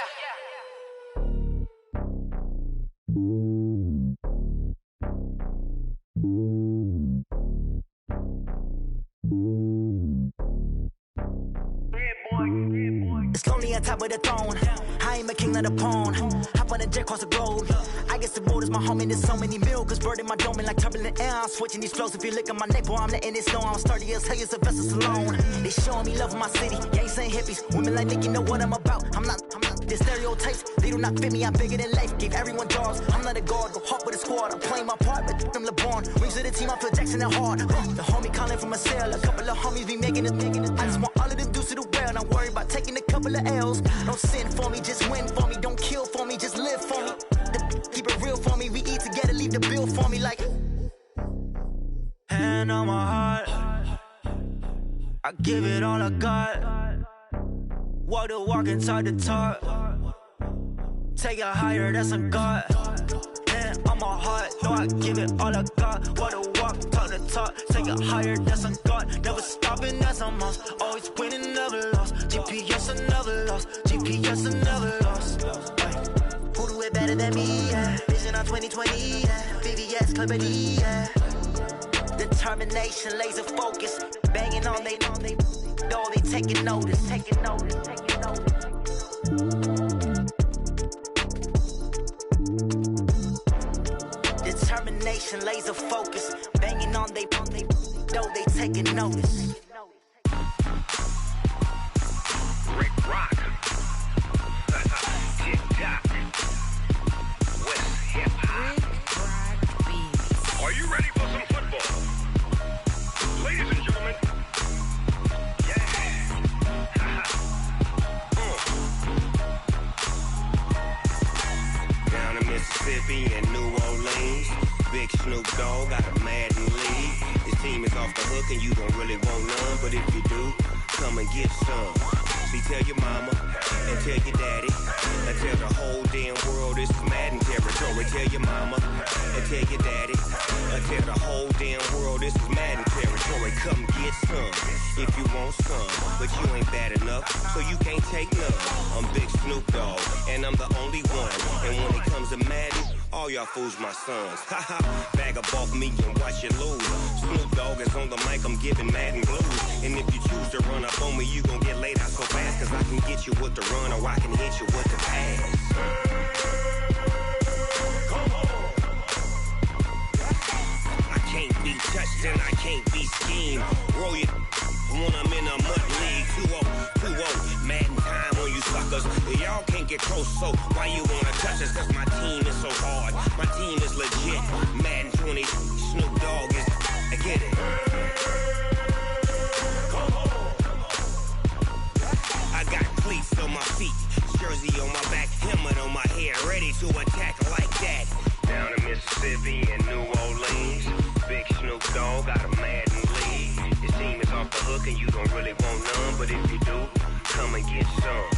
boy. It's lonely on top of the throne. I ain't a king of the pawn. Hop on a jet across the globe. I guess the road is my home and there's so many miracles burning my dome and like turbulent air. I'm switching these flows. If you look at my neck, boy, I'm letting it snow. I'm sturdy as hell, as a vessel alone. They showing me love in my city. Gang saying hippies. Women like Nick, you know what I'm about. I'm not the stereotypes. They do not fit me. I'm bigger than life. Gave everyone jaws. I'm not a guard. Go hard with a squad. I'm playing my part, but them LeBron. Rings to the team. I feel Jackson and hard. The homie calling from a cell. A couple of homies be making it. I just want all of them dudes to the well. Not worry about taking a couple of L's. Don't sin for me, just win for me. Don't kill for me, just live for me. Keep it real for me. We eat together, leave the bill for me like. Hand on my heart, I give it all I got. Walk the walk and talk the talk. Take it higher, that's a God. Hand on my heart, no, I give it all I got. Walk the walk, talk the talk. Take it higher, that's a God. Never stopping, that's a must. Always winning, never lost. GPS, I never lost. GPS, I never lost. Who do it better than me? Yeah. Vision on 2020. Yeah. VVS, Clarity. Yeah. Determination, laser focus. Banging on they door, they taking notice. Taking notice. Taking notice. Determination, laser focus. Banging on they door, they taking notice. Rick Rock. TikTok. West Hip Hop. Are you ready for some football? Ladies and gentlemen. Yeah. Down in Mississippi and New Orleans, Big Snoop Dogg got a Madden league. His team is off the hook and you don't really want none, but if you do, come and get some. See, tell your mama and tell your daddy and tell the whole damn world this is Madden territory. Tell your mama and tell your daddy and tell the whole damn world this is Madden territory. Come get some if you want some, but you ain't bad enough, so you can't take none. I'm Big Snoop Dogg and I'm the only one, and when it comes to Madden, all y'all fools my sons. Haha, bag up off me and watch you lose. Snoop Dogg is on the mic, I'm giving Madden blues. And if you choose to run up on me, you gon' get laid out so fast, cause I can get you with the run or I can hit you with the pass. I can't be touched and I can't be schemed. Roll you when I'm in a mud league. 2-0, Madden time on you suckers. Y'all can't get close, so why you wanna touch us? Cause my team is so hard. My team is legit. Madden 20, Snoop Dogg is, I get it. I got cleats on my feet, jersey on my back, helmet on my head, ready to attack like that. Down in Mississippi and New Orleans, Big Snoop Dogg got a Madden league. His team is off the hook and you don't really want none, but if you do, come and get some.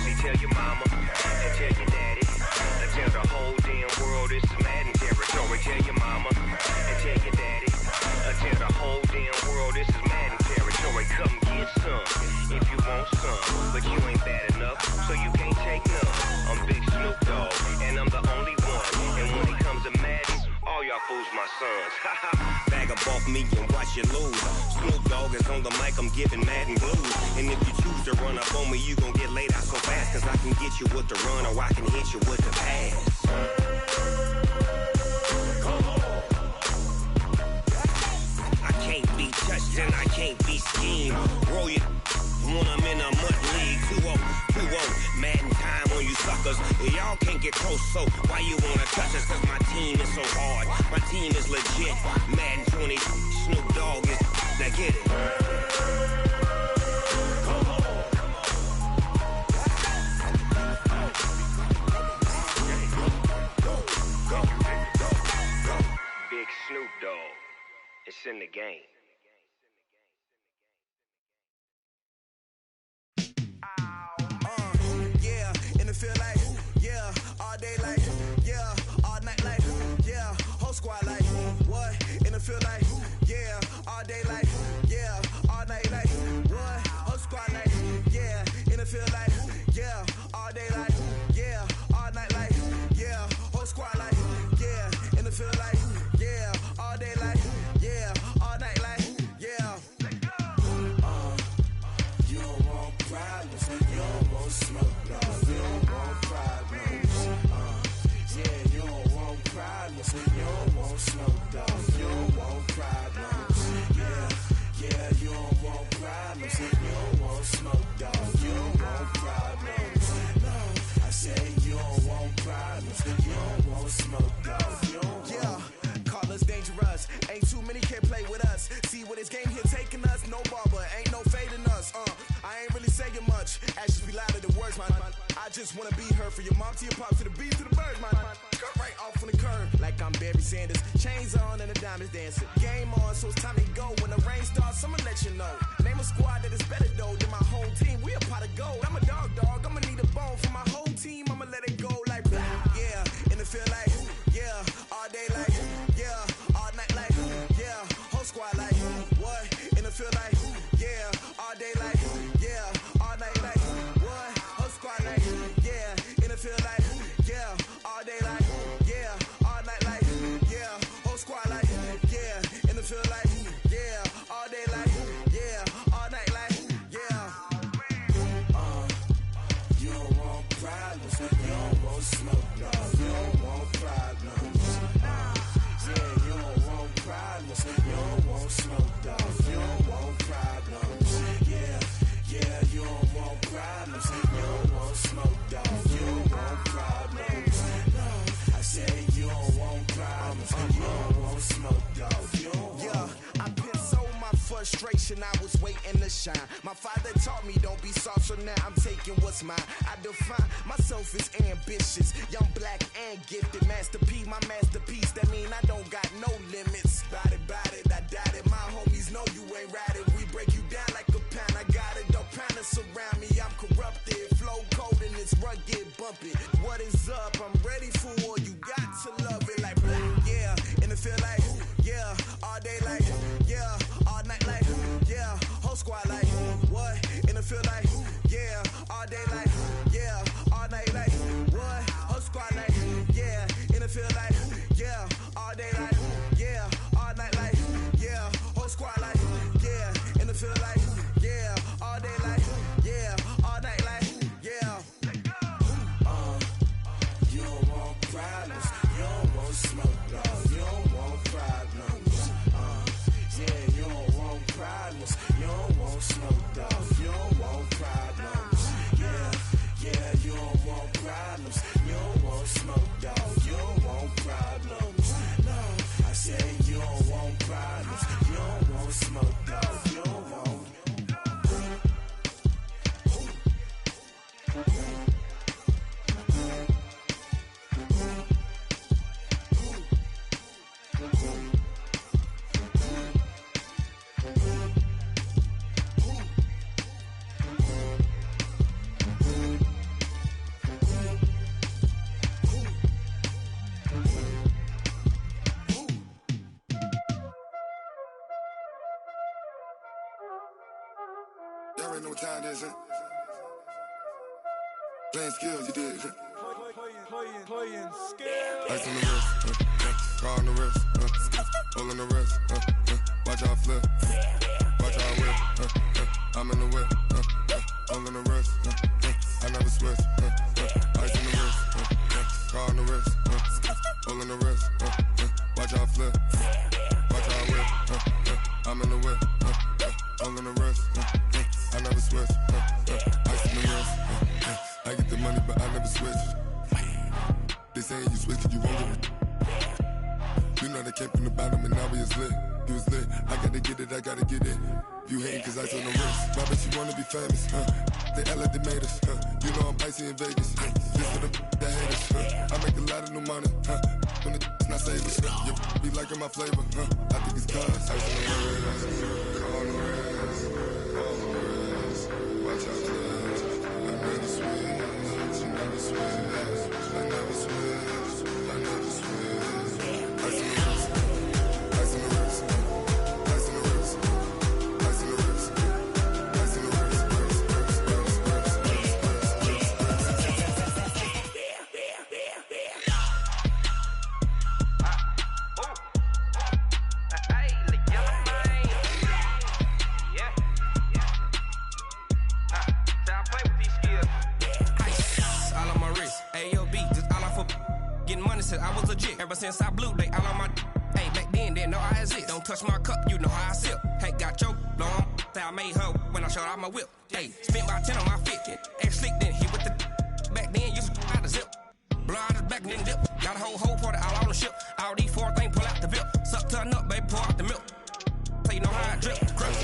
See, tell your mama and tell your daddy and tell the whole damn world this is Madden territory. Tell your mama and tell your daddy and tell the whole damn world this is Madden territory. Come get some if you want some, but you ain't bad enough, so you can't take none. I'm Big Snoop Dogg and I'm the only one, and when it comes to Madden, all y'all fools my sons. Bag up off me and watch you lose. Snoop Dogg is on the mic, I'm giving Madden blues. And if you choose to run up on me, you gon' get laid out so fast, cause I can get you with the run or I can hit you with the pass. I can't be touched and I can't be schemed. Roll you when I'm in a mud league. 2-0, Madden time on you suckers. Y'all can't get close, so why you wanna touch us? Cause my team is so hard. My team is legit. Madden 20, Snoop Dogg is, now get it. Big Snoop Dogg, it's in the game. Yeah, in the field like, yeah, all day like, yeah, all night like, yeah, whole squad like, what? In the field like, yeah, all day like, yeah, all night like, what? Whole squad like, yeah, in the field like, yeah, all day like, yeah, all night like, yeah, whole squad like, yeah, in the field like, yeah, all day like, yeah, all night like, yeah. You don't want problems, you don't want saying much. Actions be louder than words, man. I just wanna be heard for your mom to your pop to the beat to the birds, man. Cut right off on the curve, like I'm Barry Sanders. Chains on and the diamonds dancing. Game on, so it's time to go. When the rain starts, I'ma let you know. Name a squad that is better though than my home team. We a pot of gold. I'm a dog. I'ma need a bone for my whole team. I'ma let it go like yeah. And it feel like yeah. All day like yeah. All night like yeah. Whole squad like what? And it feel like yeah. All day like yeah. All night like what? Whole squad like yeah. And it feel like yeah. All day like yeah. All night like yeah. Whole squad like yeah. And it feel like yeah. All day like yeah. All night like yeah. You don't want problems. You don't want smoke, no. You don't want problems. Yeah, you don't want problems. You don't want smoke, dog. You don't want problems. Yeah, you don't want problems. You don't want smoke, dog. You don't want problems. No, I said you don't want problems. You don't want smoke, dog. You don't want. I've been so my frustration, I was waiting to shine. My father taught me don't be soft, so now I'm taking what's mine. I define myself as ambitious, young, black, and gifted. Master P, my masterpiece. That mean I don't got no limits. Bout it, I doubt it. My homies know you ain't ratted. We break you down like a pound. I got it, don't pound to surround me. I'm corrupted, flow cold and it's rugged, bumpy. What is up? I'm ready for war. You got to love it like yeah. And it feel like yeah. All day like yeah. All night like yeah. Whole squad like what? And it feel like yeah. All day like yeah. All night like what? Whole squad like yeah. And it feel like yeah. All day like yeah. All night like yeah. Whole squad like yeah. And it feel like yeah. All day like yeah. All night like yeah. You don't want problems. You don't want smoke, no. You don't want problems. Yeah, you don't want problems. You don't want smoke, dog. You don't want problems. Yeah, you don't want problems. You don't want smoke, dog. You don't want problems. No, I said you don't want problems. You don't want smoke, dog. You don't want. Y'all already know what time it is, huh? Playing skills, you did. Playing skills. Ice on the wrist, car on the wrist, hole on the wrist, watch out flip, watch out whip, I'm in the whip, hole on the wrist, I never switch, ice on the wrist, car on the wrist, hole on the wrist, watch out flip, watch out whip, I'm in the whip, hole on the wrist, I never switch, ice on the wrist, I get the money but I never switch. They saying you switch it, you won't get it. You know they came from the bottom and now we is lit. You was lit, I gotta get it, I gotta get it. You hating cause ice on the wrist. Why bet you wanna be famous, They LA they made us, You know I'm icy in Vegas, This for the that hate us, I make a lot of new money, When it's not savers, You be liking my flavor, I think it's cause ice on the wrist, car on the wrist, all on the wrist, watch out for this. I never switch, you never switch, I never switch, I never switch. Ice on the wrist, ice on the wrist, ice on the wrist, ice on the wrist, ice on the wrist, I was legit. Ever since I blew, they all on my hey, back then, didn't know I exist. Don't touch my cup, you know how I sip. Hey, got your long, say I made her when I showed out my whip. Hey, spent about 10 on my fit. Ex slick, then hit with the back then, used to out the zip. Blow out his back and then dip. Got a whole party all on the ship. All these four things pull out the VIP. Suck to a nut, baby, pour out the milk. So you know how I drip. Crush.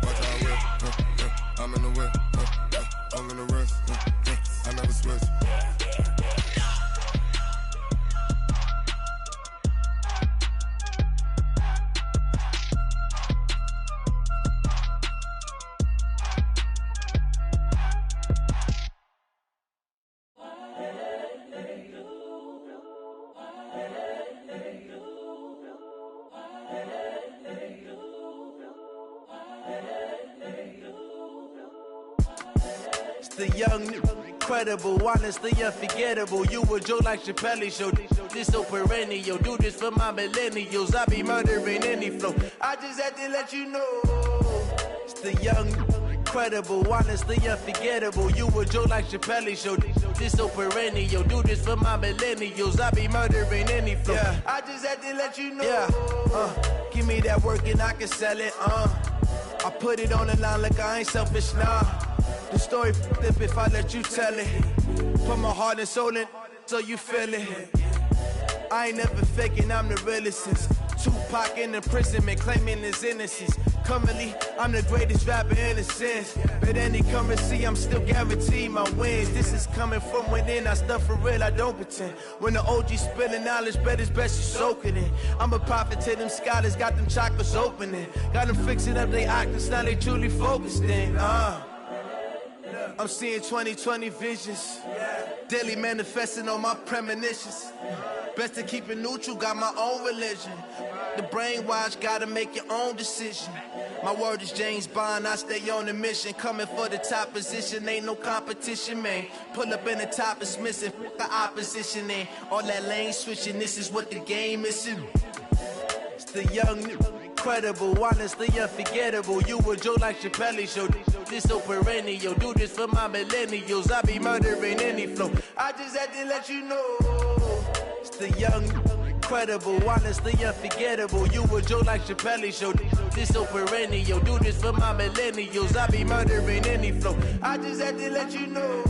Watch how I whip, I'm in the whip, all in the wrist, I never switch. The young, incredible, honestly unforgettable. You a Joe like Chappelle show. This so perennial. Do this for my millennials. I be murdering any flow. I just had to let you know. It's the young, incredible, honestly unforgettable. You a Joe like Chappelle show. This so perennial. Do this for my millennials. I be murdering any flow. Yeah. I just had to let you know. Yeah. Give me that work and I can sell it. I put it on the line like I ain't selfish, nah. The story flip if I let you tell it. Put my heart and soul in so you feel it. I ain't never faking, I'm the realest since Tupac in imprisonment, claiming his innocence. Currently, I'm the greatest rapper in a sense. But any currency, I'm still guaranteed my wins. This is coming from within, I stuff for real, I don't pretend. When the OG spilling knowledge, bet it's best you soak it in. I'm a prophet to them scholars, got them chakras opening. Got them fixing up they octaves, now they truly focused in. I'm seeing 2020 visions, daily manifesting on my premonitions. Best to keep it neutral, got my own religion. The brainwash, gotta make your own decision. My word is James Bond, I stay on the mission. Coming for the top position, ain't no competition, man. Pull up in the top, it's missing, the opposition in. All that lane switching, this is what the game is. It's the young, incredible, honestly unforgettable. You a Joe like Chappelle show. This so perennial. Do this for my millennials. I be murdering any flow. I just had to let you know. It's the young, incredible, honestly unforgettable. You a Joe like Chappelle show. This so perennial. Do this for my millennials. I be murdering any flow. I just had to let you know.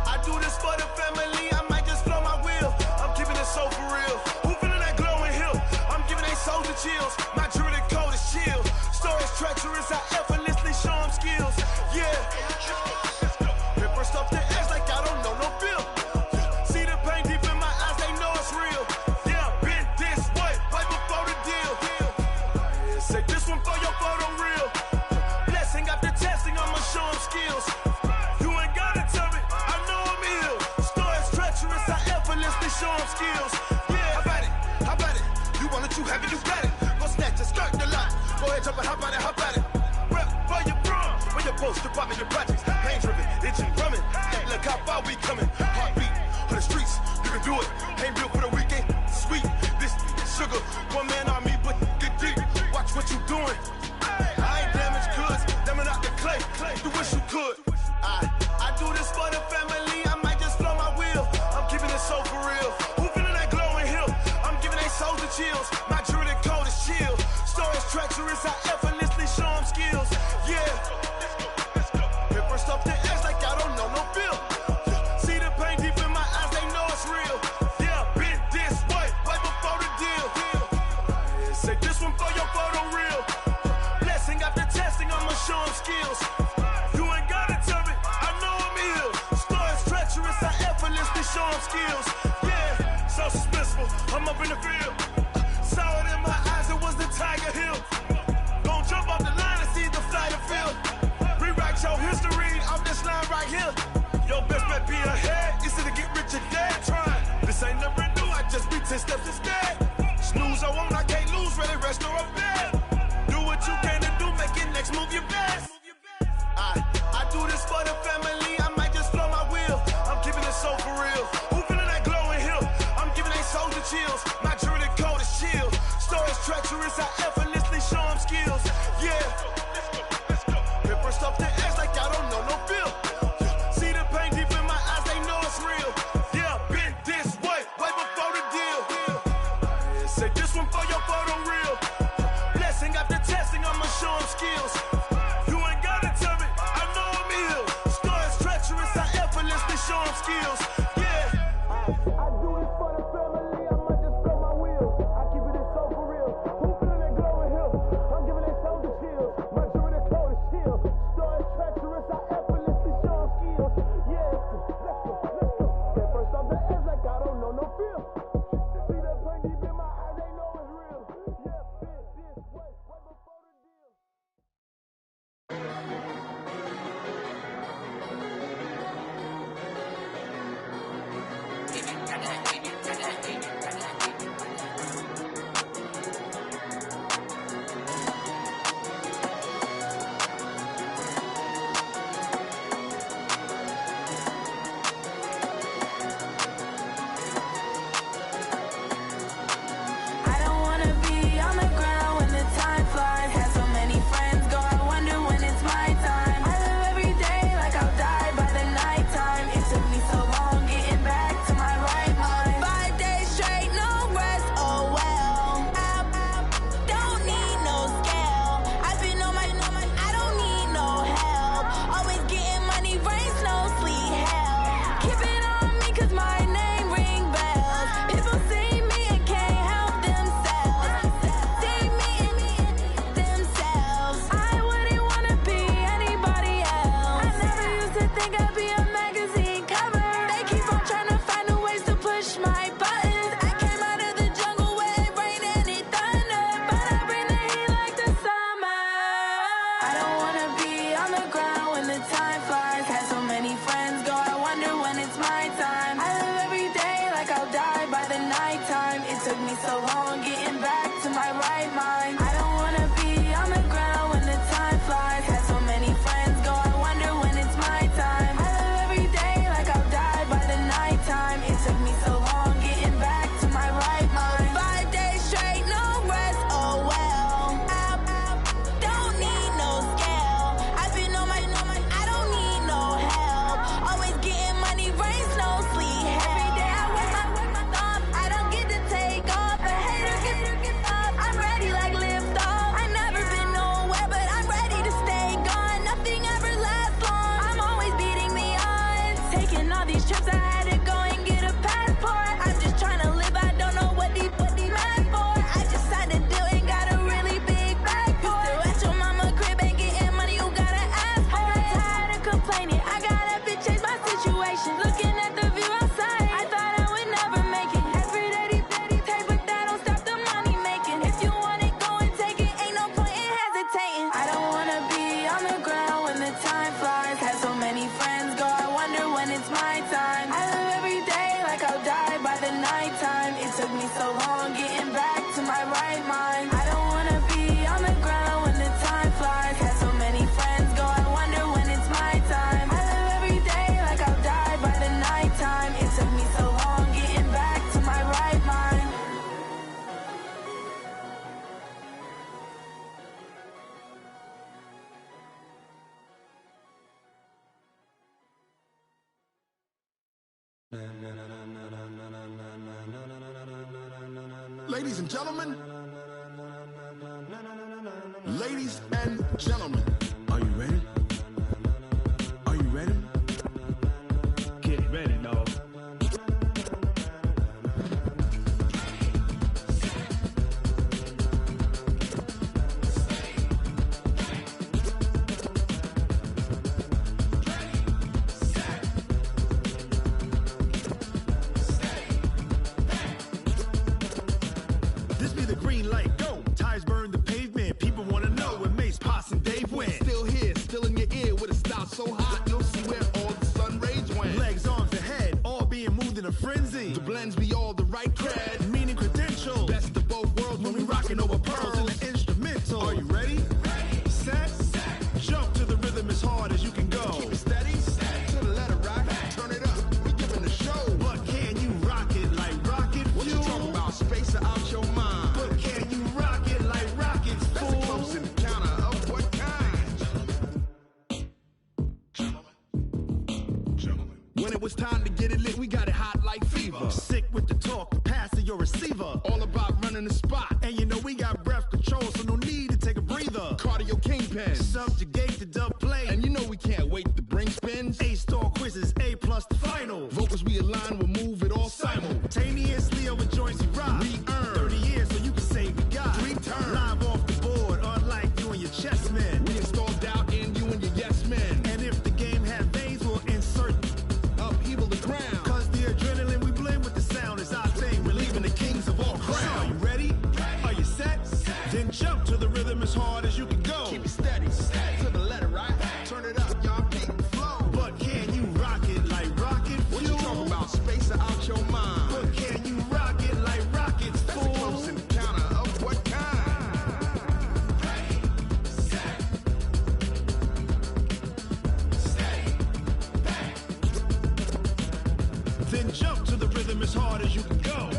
I do this for the family, I might just blow my wheel. I'm keeping it so for real. Who feeling that glowing hill? I'm giving they souls the chills. My druidic code is chill. Stories treacherous, I effortlessly show them skills. Yeah. Paper stuff the edge like I don't know no bill. See the pain deep in my eyes, they know it's real. Yeah, been this way, right before the deal. Say this one for your photo real. Blessing after testing, I'ma show them skills. Show them skills. Yeah, how about it? You want it, you have it, you got it. Go snatch a skirt the lot. Go ahead, jump and hop on it. Rep for your prom, where your post, department, your projects. Pain driven, itching, drumming. Hey, look how far we coming. Heartbeat on the streets, you can do it. Ain't built for the weekend. Sweet, this sugar. One man army, but get deep. Watch what you doing. I ain't damaged goods, damn out the clay. You wish you could. I do this for the family. I might just blow my wheel. I'm keeping it so for real. Who feeling that glowing hill? I'm giving they souls the chills. My druidic code is chill. Stories treacherous, I effortlessly show them skills. Yeah. Paper stuff the edge like I don't know no bill. See the pain deep in my eyes, they know it's real. Yeah, been this way, right before the deal. Say this one for your photo real. Blessing after testing, I'ma show them skills. You ain't gotta tell me, I know I'm ill. Stories treacherous, I effortlessly show them skills. Yeah, so suspenseful, I'm up in the field. Saw it in my eyes, it was the Tiger Hill. Gon' jump off the line and see the fly the field. Rewrite your history off this line right here. Your best bet be ahead, easy to get rich or dead. Trying, this ain't never new, I just be 10 steps instead. Snooze I won't, I can't lose, ready, rest or a bed. Do what you can to do, make it next move your best. I do this for the family, I might just blow my wheel. I'm keeping it so for real. Who feeling that glowing hill? I'm giving they souls the chills. My druidic code is chill. Stories treacherous, I effortlessly show them skills. Yeah. Paper stuff the edge like I don't know no bill. See the pain deep in my eyes, they know it's I do this for the family, I might just blow my wheel. I keep it so for real. Who feeling that glowing hill? I'm giving that soldier chills. My jewelry the cold is chill. Story treacherous, I effortlessly show them skills. Yeah, let's go. That first off the edge like I don't know no feel. See that pain deep in my eyes, they know it's real. Yeah, bitch, this way, right before the deal. I don't wanna be on the ground when the time flies. Had so many friends go, I wonder when it's my time. I live every day like I'll die by the nighttime. It took me so long getting back to my right mind. 5 days straight, no rest, oh well. Don't need no scale. I've been on my, I don't need no help. Always getting money, rains, no sleet, hell. Keep it on me cause my name ring bells. People see me and can't help themselves. See me and themselves. I wouldn't wanna be anybody else. I never used to think I'd be a magazine cover. They keep on trying to find new ways to push my buttons. I came out of the jungle where it rained and it thundered, but I bring the heat like the summer. I don't wanna be on the ground when the time flies. Had so many friends go, I wonder when it's my time. I live every day like I'll die by the nighttime. It took me so long getting back to my right mind. I don't wanna be on the ground when the time flies. Had so many friends go, I wonder when it's my time. I live every day like I'll die by the nighttime. It took me so long getting back to my right mind. 5 days straight, no rest, oh well. Don't need no scale. I've been on my, I don't need no help. Always getting money, rains, no sleet, hell. Every day I work my thumb, I don't get to take off. A hater get up, I'm ready like lift off. I never been nowhere, but I'm ready to stay gone. Nothing ever lasts long, I'm always beating the odds. Taking all these trips, I had to go and get a passport. I'm just trying to live, I don't know what these mad for. I just signed a deal and got a really big bag for it. Still at your mama crib, ain't getting money, you gotta ask for it. I'm tired of complaining, I gotta change my situation. Looking at the view outside, I thought I would never make it. Every day they take, but that don't stop the money making. If you want it, go and take it, ain't no point in hesitating. I don't wanna be on the ground when the time flies. Had so many friends go, I wonder when it's my time. I live every day like I'll die by the nighttime. It took me so long getting back to my right mind. I don't wanna be on the ground when the time flies. Had so many friends go, I wonder when it's my time. I live every day like I'll die by the nighttime. It took me so long getting back to my right mind. Ladies and gentlemen, ladies and gentlemen, are you ready? Are you ready? Get ready, dog. This be the green light, go. Tires burn the pavement. People wanna know when Mace, Pops, and Dave went. Still here, still in your ear with a style so hot, you'll see where all the sun rays went. Legs, arms, and head, all being moved in a frenzy. The blends be all the right cred, meaning credentials. Best of both worlds when we rockin' over pearls in the instrumental. Are you ready? Set. Jump to the rhythm as hard as you can go. Keep it steady, to the letter rock. Turn it up, we giving the show. But can you rock it like rocket fuel? What you talking about? Space out your mind. But can you rock it like rockets, fool? That's a close encounter of what kind? Gentlemen. When it was time to get it lit, we got it hot like fever. Sick with the talk, passing your receiver. All about running the spot. And you know we got breath control, so no need to take a breather. Cardio kingpin, subjugate the dub play. And you know we can't wait to bring spins. A-star quizzes, A+ the final. Vocals we align, we'll move it all Then jump to the rhythm as hard as you can go.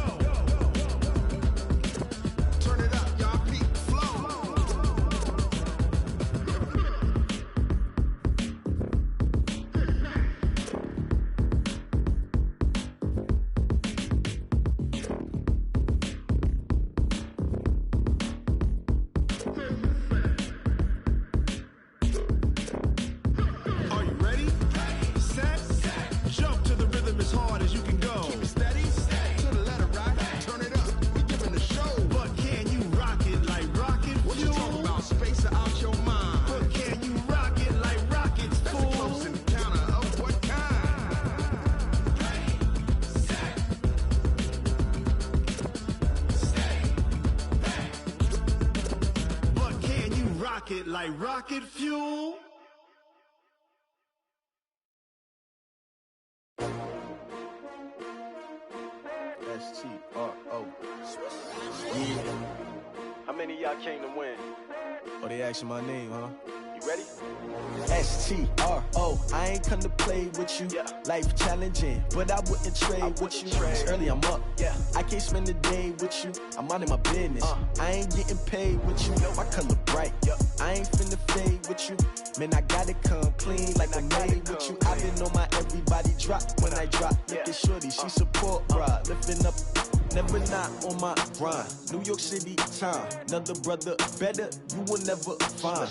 Turn it up, y'all. Peak flow. Are you ready? Set. Jump to the rhythm as hard as you can go. Keep it steady. To the letter right. Turn it up. We giving the show. But can you rock it like rocket? What you talking about? Space out your mind. But can you rock it like rockets? That's a close encounter of what kind? But can you rock it like rocket fuel? S-T-R-O. Yeah. How many of y'all came to win? Oh, they asking my name, huh? You ready? S-T-R-O. I ain't come to play with you. Life challenging, but I wouldn't trade with you. It's early, I'm up. I can't spend the day with you. I'm minding my business. I ain't getting paid with you. My color bright. I ain't finna fade with you. Man, I gotta come clean like I'm made with you. I've been on my everybody drop when I drop. Look at shorty, she support rod. Lifting up, never not on my grind. New York City time. Another brother better, you will never find.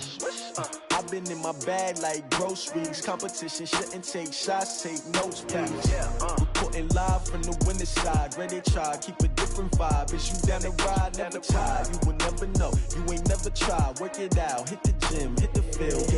I've been in my bag like groceries. Competition shouldn't take shots, take notes, please. Reporting live from the winter side. Ready to try, keep a different vibe. Is you down the ride, never tired. You will never know, you ain't never tried. Work it out, hit the gym, hit the field.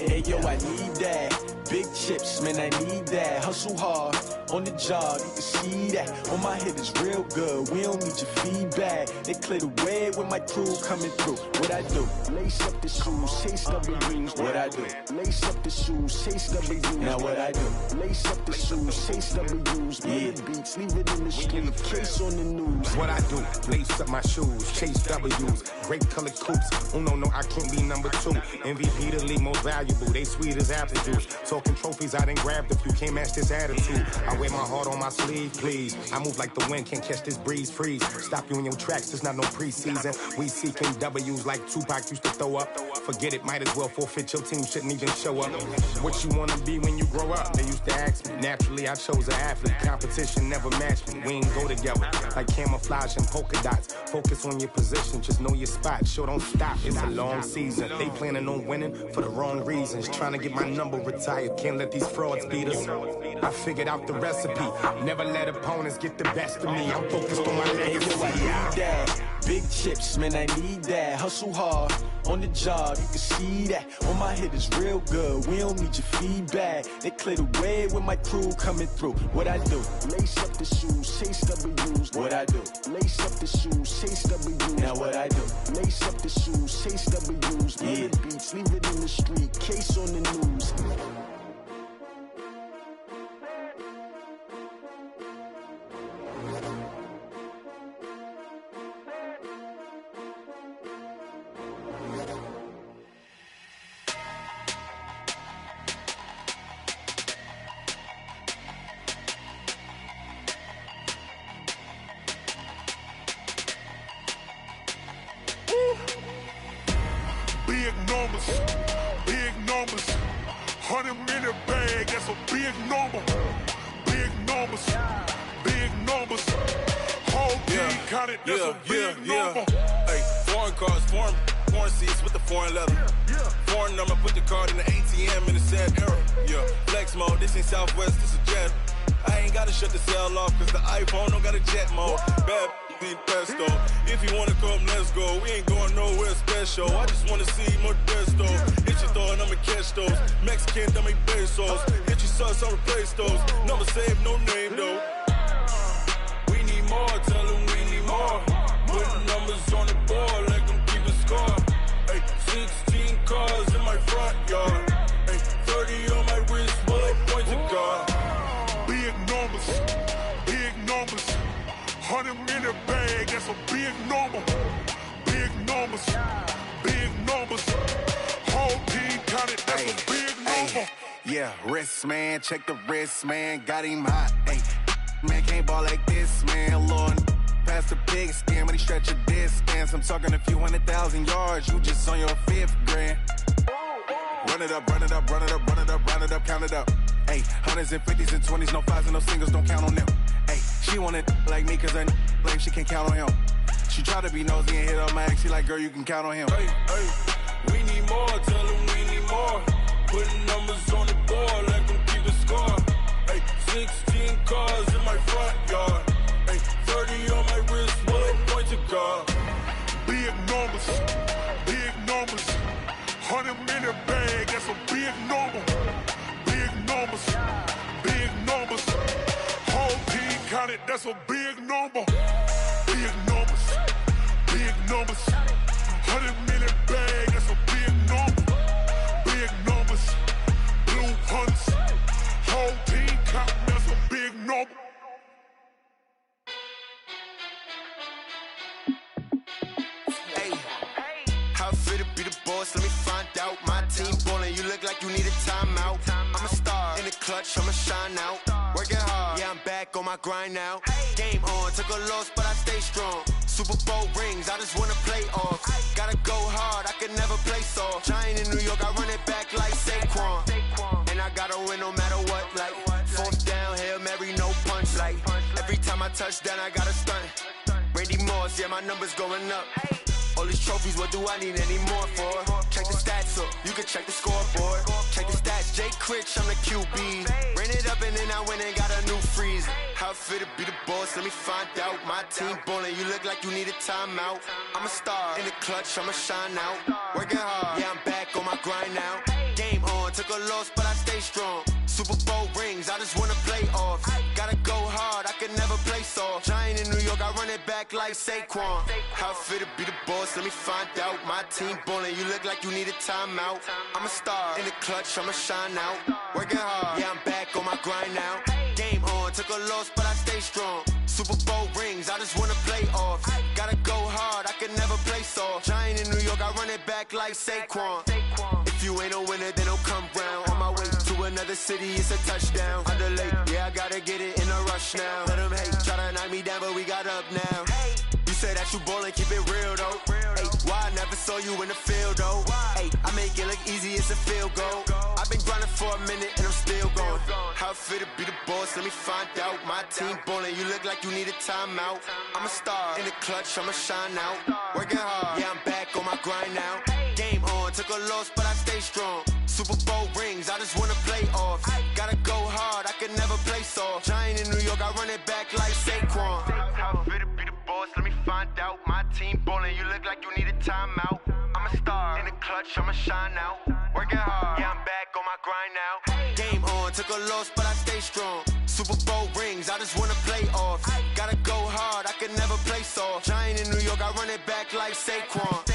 Hey yo, I need that. Big chips, man, I need that. Hustle hard, on the job, you can see that. On my head is real good, we don't need your feedback. They clear the way with my crew coming through. What I do? Lace up the shoes, chase W's. What I do? Lace up the shoes, chase W's. Now what I do? Lace up the shoes, chase W's. Yeah. Beats, leave it in the street, case on the news. What I do? Lace up my shoes, chase W's. Great colored coops. Oh no, I can't be number 2. MVP the league most valuable. They sweet as apple juice. Talking trophies, I didn't grab the few. Can't match this attitude. I wear my heart on my sleeve, please. I move like the wind, can't catch this breeze, freeze. Stop you in your tracks, there's not no preseason. We seeking W's like Tupac used to throw up. Forget it, might as well forfeit. Your team shouldn't even show up. What you wanna be when you grow up? They used to ask me. Naturally, I chose an athlete. Competition never matched me. We ain't go together like camouflage and polka dots. Focus on your position, just know your spot. Show don't stop, it's a long season. They planning on winning for the wrong reasons. Trying to get my number retired, can't let these frauds beat us. I figured out the recipe. Never let opponents get the best of me. I'm focused on my legacy. Big chips, man, I need that. Hustle hard, on the job, you can see that. On my head is real good, we don't need your feedback. They clear the way with my crew coming through. What I do? Lace up the shoes, chase W's. What I do? Lace up the shoes, chase W's. Now what I do? Lace up the shoes, chase W's. Yeah. Beats, leave it in the street, case on the news. Big numbers, 100 minute bag, that's a big number. Big numbers, whole team counted, that's a big number. Hey, foreign cars, foreign seats with the foreign leather. Foreign number, put the card in the ATM in the sad era. Yeah, flex mode, this ain't Southwest, this a jet. I ain't gotta shut the cell off, cause the iPhone don't got a jet mode. Bad need pesto. If you wanna come, let's go. We ain't going nowhere special. I just wanna see more desto. Hit your thought, I'ma catch those. Mexican, don't make pesos. Hit your sauce, I'll replace those. Number save, no name though. We need more, tell them we need more. Put the numbers on the board, let them keep a score. Hey, 16 cars in my front yard. Hey, 30 on my wrist, bullet points of God. Big numbers, 100 minute bag, that's a big number. Big numbers, whole team counted, that's a big number. Yeah, wrist man, check the wrist man, got him hot. Ay, this, man. Lord, past the pig skin when he stretch your distance. I'm talking a few 100,000 yards. You just on your 5th grand. Run it up, run it up, run it up, run it up, run it up, count it up. Hey, hundreds and 50s and 20s, no 5s and no singles, don't count on them. Hey, she want it like me, cause her like she can't count on him. She try to be nosy and hit up my ex, she like, girl, you can count on him. Hey, we need more, tell them we need more. Putting numbers on the board, let them keep the score. Hey, 16 cars in my front yard. Hey, 30 on my wrist, one point to guard. Big numbers, big numbers. 100-minute bag, that's a big number. Big numbers, big numbers. Whole team counted, that's a big number. Big numbers, big numbers. 100-minute bag, that's a big number. Big numbers, blue hunts. Whole team counting, that's a big number. How fit to be the boss? Let me find out. My team ballin', you look like you need a timeout. I'm a star in the clutch, I'ma shine out. Working hard, yeah, I'm back on my grind now. Game on, took a loss, but I stay strong. Super Bowl rings, I just wanna play off. Gotta go hard, I can never play soft. Giant in New York, I run it back like Saquon. And I gotta win no matter what, like 4th down, Hail Mary, no punch. Like every time I touch down, I gotta stunt. Randy Moss, yeah, my numbers going up. All these trophies, what do I need any more for? Check the stats up, you can check the scoreboard. Check the stats, Jay Critch, I'm the QB. Ran it up and then I went and got a new freeze. How fit to be the boss, let me find out. My team ballin', you look like you need a timeout. I'm a star in the clutch, I'ma shine out. Working hard, yeah, I'm back on my grind now. Game on, took a loss, but I stay strong. Super Bowl rings, I just wanna play off. Gotta go hard, I can never play soft. Giant in New York, I run it back like Saquon. How fit to be the boss, let me find out. My team ballin', you look like you need a timeout. I'm a star in the clutch, I'ma shine out. Working hard, yeah, I'm back on my grind now. Game on, took a loss, but I stay strong. Super Bowl rings, I just wanna play off. Gotta go hard, I can never play soft. Giant in New York, I run it back like Saquon. If you ain't a winner, then don't come round. On my way to another city, it's a touchdown. Underlay, yeah, I gotta get it in a rush now. Let them hate, try to knock me down, but we got up now. You say that you ballin', keep it real though. Hey, why I never saw you in the field though? Hey, I make it look easy, it's a field goal. I've been grinding for a minute and I'm still going. How fit to be the boss, let me find out. My team ballin', you look like you need a timeout. I'm a star in the clutch, I'ma shine out. Working hard, yeah, I'm back on my grind now. Game on, took a loss, but I stay strong. Super Bowl rings, I just wanna play off. Gotta go hard, I can never play soft. Giant in New York, I run it back like Saquon. How fit to be the boss, let me find out. My team ballin', you look like you need a timeout. I'm a star in the clutch, I'ma shine out. Working hard, yeah, I'm back on my grind now. Game on, took a loss, but I stay strong. Super Bowl rings, I just wanna play off. Gotta go hard, I can never play soft. Giant in New York, I run it back like Saquon.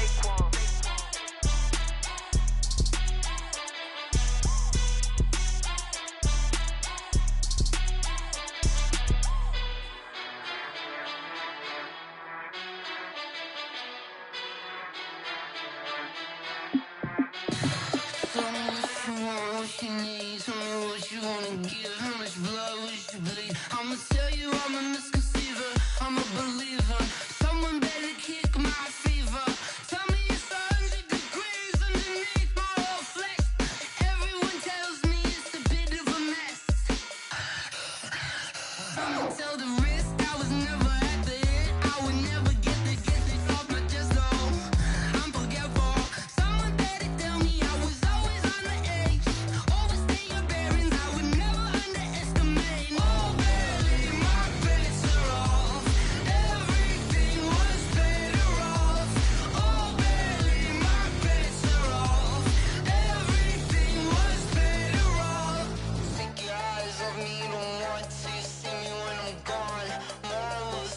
I'ma tell you I'm a misconceiver, I'm a believer. Someone better kick my fever. Tell me it's 100 degrees underneath my whole flesh. Everyone tells me it's a bit of a mess. I'ma tell the risk I was never at the end. I would never get this off my chest, no. I'm forgetful. Someone better tell me I was always on the edge. Overstay your bearings, I would never underestimate. Oh, barely, my bets are off. Everything was better off. Oh, barely, my bets are off. Everything was better off. Take your eyes off me, don't want to see me when I'm gone. More was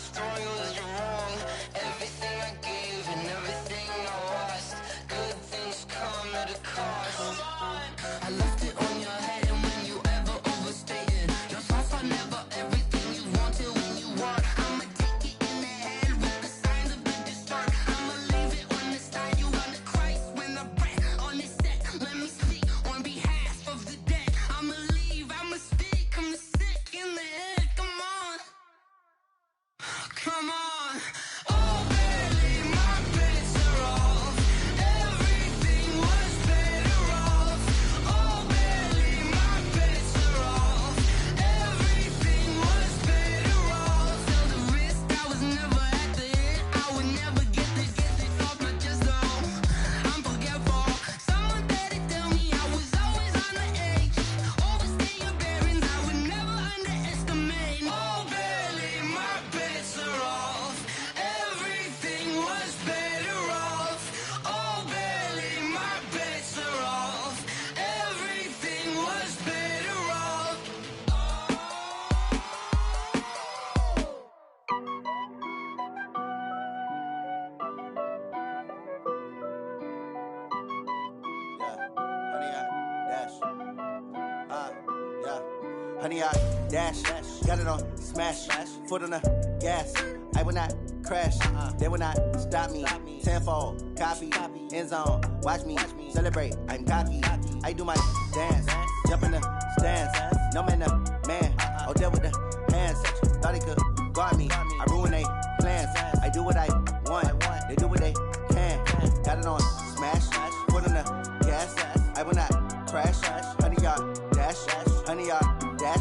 honey yard dash. Got it on smash, foot on the gas. I will not crash, they will not stop me. Tenfold, copy, end zone, watch me celebrate. I'm cocky, I do my dance, jump in the stands. No man, the man, oh there with the hands. Thought he could guard me, I ruin they plans. I do what I want, they do what they can. Got it on smash, foot on the gas. I will not crash, honey yard dash, honey yard dash,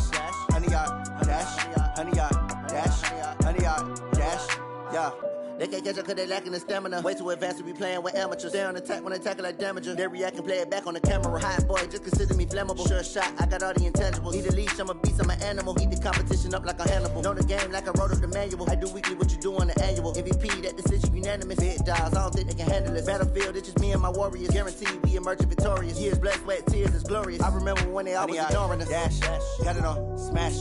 honey yard dash, honey yard dash, honey yard dash, yeah. They can't catch up cause they lacking the stamina. Way too advanced to be playing with amateurs. Stay on attack when they tackle like damager. They react and play it back on the camera. Hot boy, just consider me flammable. Sure shot, I got all the intangibles. Need a leash, I'm a beast, I'm an animal. Heat the competition up like a Hannibal. Know the game like I wrote up the manual. I do weekly what you do on the annual. MVP, that decision unanimous. Big dials, I don't think they can handle it. Battlefield, it's just me and my warriors. Guaranteed we emerging victorious. Years, blood, sweat, tears, it's glorious. I remember when they always ignoring us. Dash, got it on smash,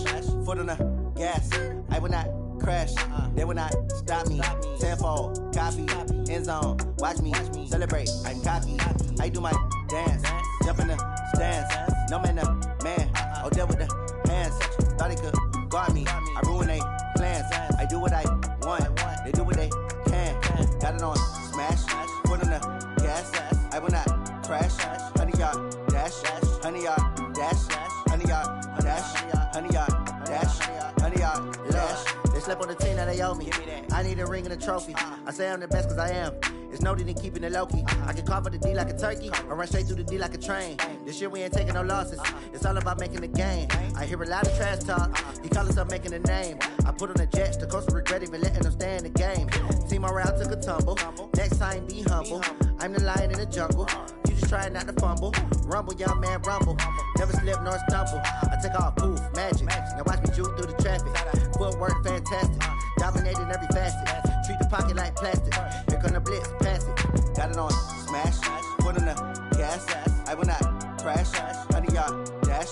foot on the gas. I will not crash, they will not stop me. Tenfold, copy, end zone, watch me celebrate. I'm cocky, I do my dance, jump in the stands. No man, the man, oh there with the hands. Thought he could guard me, I ruin they plans. I do what I want, they do what they can. Got it on smash, foot on the gas. I will not crash, honey yard dash, honey yard dash, honey yard dash, honey yard dash, honey yard dash. They slept on the team that they owe me. I need a ring and a trophy. I say I'm the best cause I am. It's no need in keeping it low-key. I can call for the D like a turkey, or run straight through the D like a train. This year we ain't taking no losses. It's all about making the game. I hear a lot of trash talk. He call himself making a name. I put on the Jets, the coach will regret even letting them stay in the game. Team morale took a tumble. Next time be humble. I'm the lion in the jungle. You just trying not to fumble. Rumble, young man, rumble. Never slip nor stumble. I take off, poof, magic. Now watch me juke through the traffic. Footwork fantastic. Dominating every facet. Treat the pocket like plastic. Here come the blitz, pass it. Got it on smash, foot on the gas. I will not crash. Honey yard dash,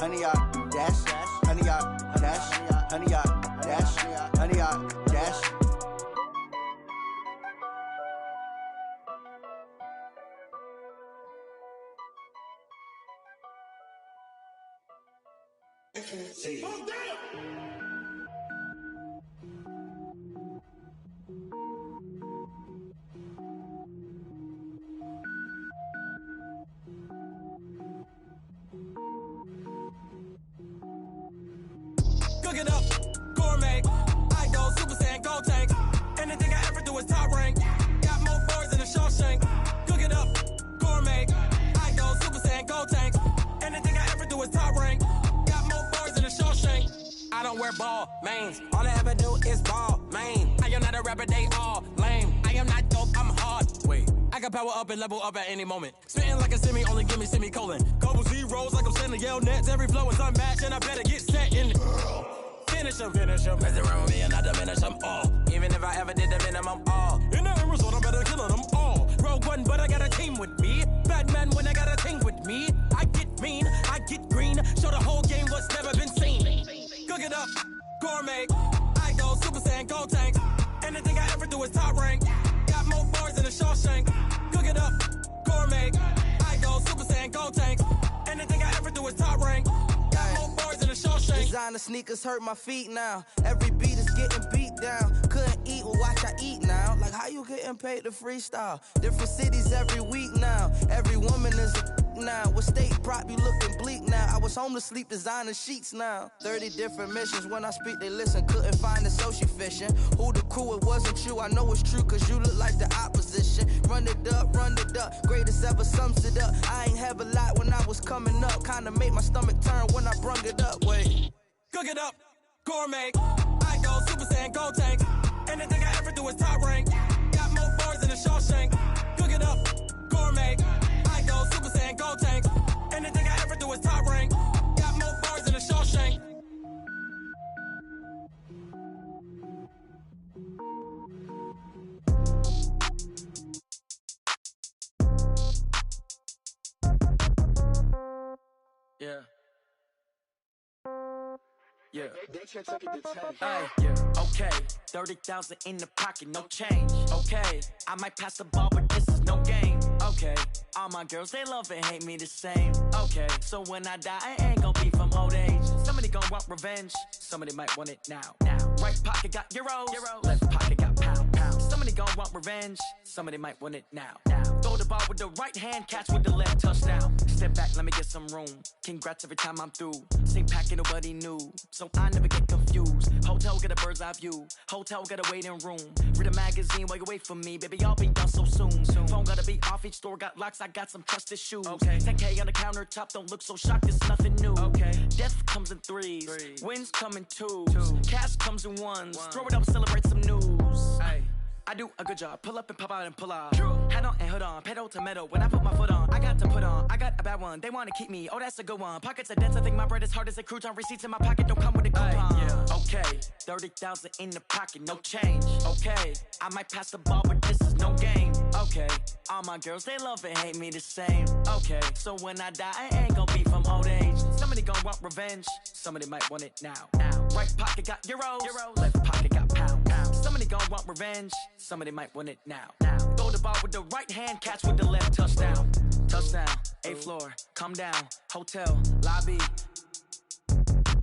honey yard dash, honey yard dash, honey yard dash, honey yard dash. See. Cook it up, gourmet. I go Super Saiyan, go tank. Anything I ever do is top rank. Got more boys than a Shawshank. Cook it up, gourmet. I go Super Saiyan, go tank. Anything I ever do is top rank. Got more boys than a Shawshank. I don't wear ball mains. All I ever do is ball main. I am not a rapper, they all lame. I am not dope, I'm hard. Wait, I can power up and level up at any moment. Spitting like a semi, only give me semicolon. Couple zeros like I'm sending yell nets. Every flow is unmatched and I better get set in. Finish him. Mess around with me and I diminish them all. Even if I ever did the minimum all. In the end result, I'm better killing them all. Rogue One, but I got a team with me. Batman when I got a team with me. I get mean, I get green. Show the whole game what's never been seen. Cook it up, gourmet. I go Super Saiyan, go tank. Anything I ever do is top rank. Got more bars than a Shawshank. Cook it up, gourmet. I go Super Saiyan, go tank. Anything I ever do is top rank. Got more bars than a Shawshank. Designer sneakers hurt my feet now. Every beat is getting beat down. Couldn't eat, well watch I eat now. Like how you getting paid to freestyle? Different cities every week now. Every woman is a now. With state prop, you looking bleak now. I was home to sleep, designing sheets now. 30 different missions. When I speak, they listen. Couldn't find it, so she fishing. Who the crew? It wasn't you. I know it's true, cause you look like the opposition. Run it up. Greatest ever sums it up. I ain't have a lot when I was coming up. Kinda made my stomach turn when I brung it up. Wait. Cook it up, gourmet. I go Super Saiyan, go tank. Anything I ever do is top rank. Got more bars than a Shawshank. Cook it up, gourmet. I go Super Saiyan, go tank. Anything I ever do is top rank. Got more bars than a Shawshank. Yeah. Yeah. Hey, yeah. Okay. 30,000 in the pocket, no change. Okay. I might pass the ball, but this is no game. Okay. All my girls, they love and hate me the same. Okay. So when I die, I ain't gon' be from old age. Some of these Somebody gon' want revenge. Somebody might want it now. Right pocket got euros. Left pocket got pounds. Somebody gon' want revenge. Somebody might want it now. Throw the ball with the right hand, catch with the left, touchdown. Step back, let me get some room. Congrats every time I'm through. Same packet, nobody knew, so I never get confused. Hotel get a bird's eye view. Hotel got a waiting room. Read a magazine while you wait for me, baby. I'll be done so soon. Phone gotta be off. Each store got locks. I got some trusted shoes. 10K on the countertop. Don't look so shocked. It's nothing new. Death comes in threes. Wins come in twos. Cash comes in ones. Throw it up, celebrate some news. I do a good job. Pull up and pop out and pull off. Head on and hood on. Pedal to metal. When I put my foot on, I got to put on. I got a bad one. They want to keep me. Oh, that's a good one. Pockets are dense. I think my bread is hard as a crouton. Receipts in my pocket don't come with a coupon. Okay, 30,000 in the pocket, no change. Okay, I might pass the ball, but this is no game. Okay, all my girls, they love and hate me the same. Okay, so when I die, I ain't gonna be from old age. Somebody gon' want revenge. Somebody might want it now. Right pocket got euros. Left pocket got pounds. Somebody gon' want revenge. Somebody might want it now. Throw the ball with the right hand, catch with the left, touchdown. Touchdown, 8th floor, come down. Hotel, lobby.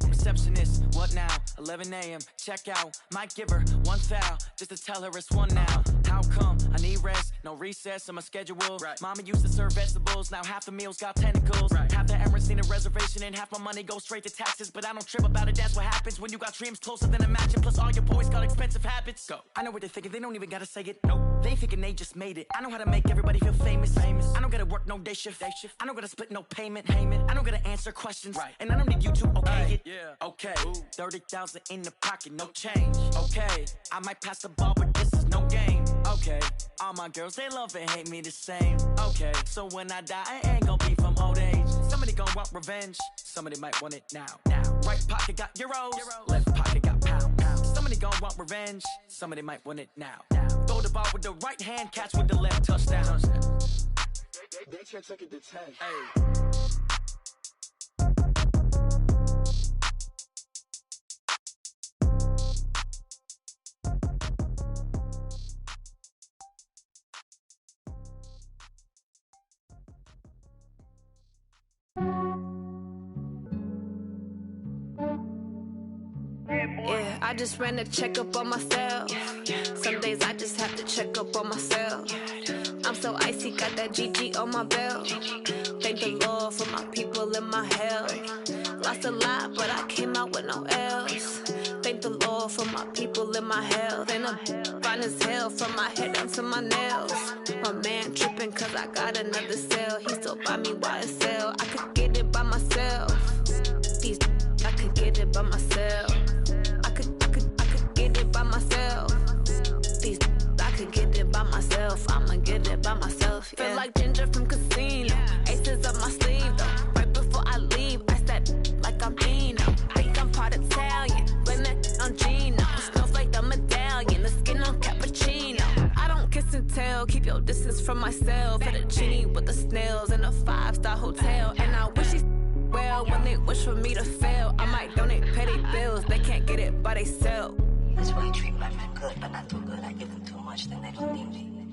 Receptionist, what now? 11 a.m., check out. Might give her one foul, just to tell her it's one now. How come? I need rest, no recess in my schedule. Mama used to serve vegetables, now half the meals got tentacles. Half the Emirates need a reservation and half my money goes straight to taxes. But I don't trip about it, that's what happens when you got dreams closer than a mansion. Plus all your boys got expensive habits. Go. I know what they're thinking, they don't even gotta say it. Nope. They thinking they just made it. I know how to make everybody feel famous. I don't gotta work no day shift. I don't gotta split no payment. I don't gotta answer questions. And I don't need you to okay it. Okay, 30,000 in the pocket, no change. Okay, I might pass the ball, but this is no game. Okay, all my girls, they love and hate me the same. Okay, so when I die, I ain't gonna be from old age. Somebody gon' want revenge. Somebody might want it now. Right pocket got euros. Left pocket got pounds. Somebody gon' want revenge. Somebody might want it now. Throw the ball with the right hand, catch with the left, touchdown. They can't take it to 10. Yeah, I just ran a checkup on myself. Some days I just have to check up on myself. I'm so icy, got that GG on my belt. Thank the Lord for my people in my health. Lost a lot, but I came out with no L's. Thank the Lord for my people in my health. And I'm fine as hell from my head down to my nails. My man tripping cause I got another cell. He still buy me YSL. I could get it by myself. These I could get it by myself. I could get it by myself. These I could get it by myself. I'ma get it by myself. Yeah. Feel like Ginger from Casino. Aces up my sleeve though. Right before I leave, I step like I'm Dino. Think I'm part Italian. Blame it on Gino. Smells like the medallion. The skin on cappuccino. I don't kiss and tell. Keep your distance from myself. For the genie with the snails in a 5-star hotel. And I wish he's well when they wish for me to fail. I might donate petty bills. They can't get it by they self. That's why you treat my men good, but not too good. I give them too much, then they don't need me.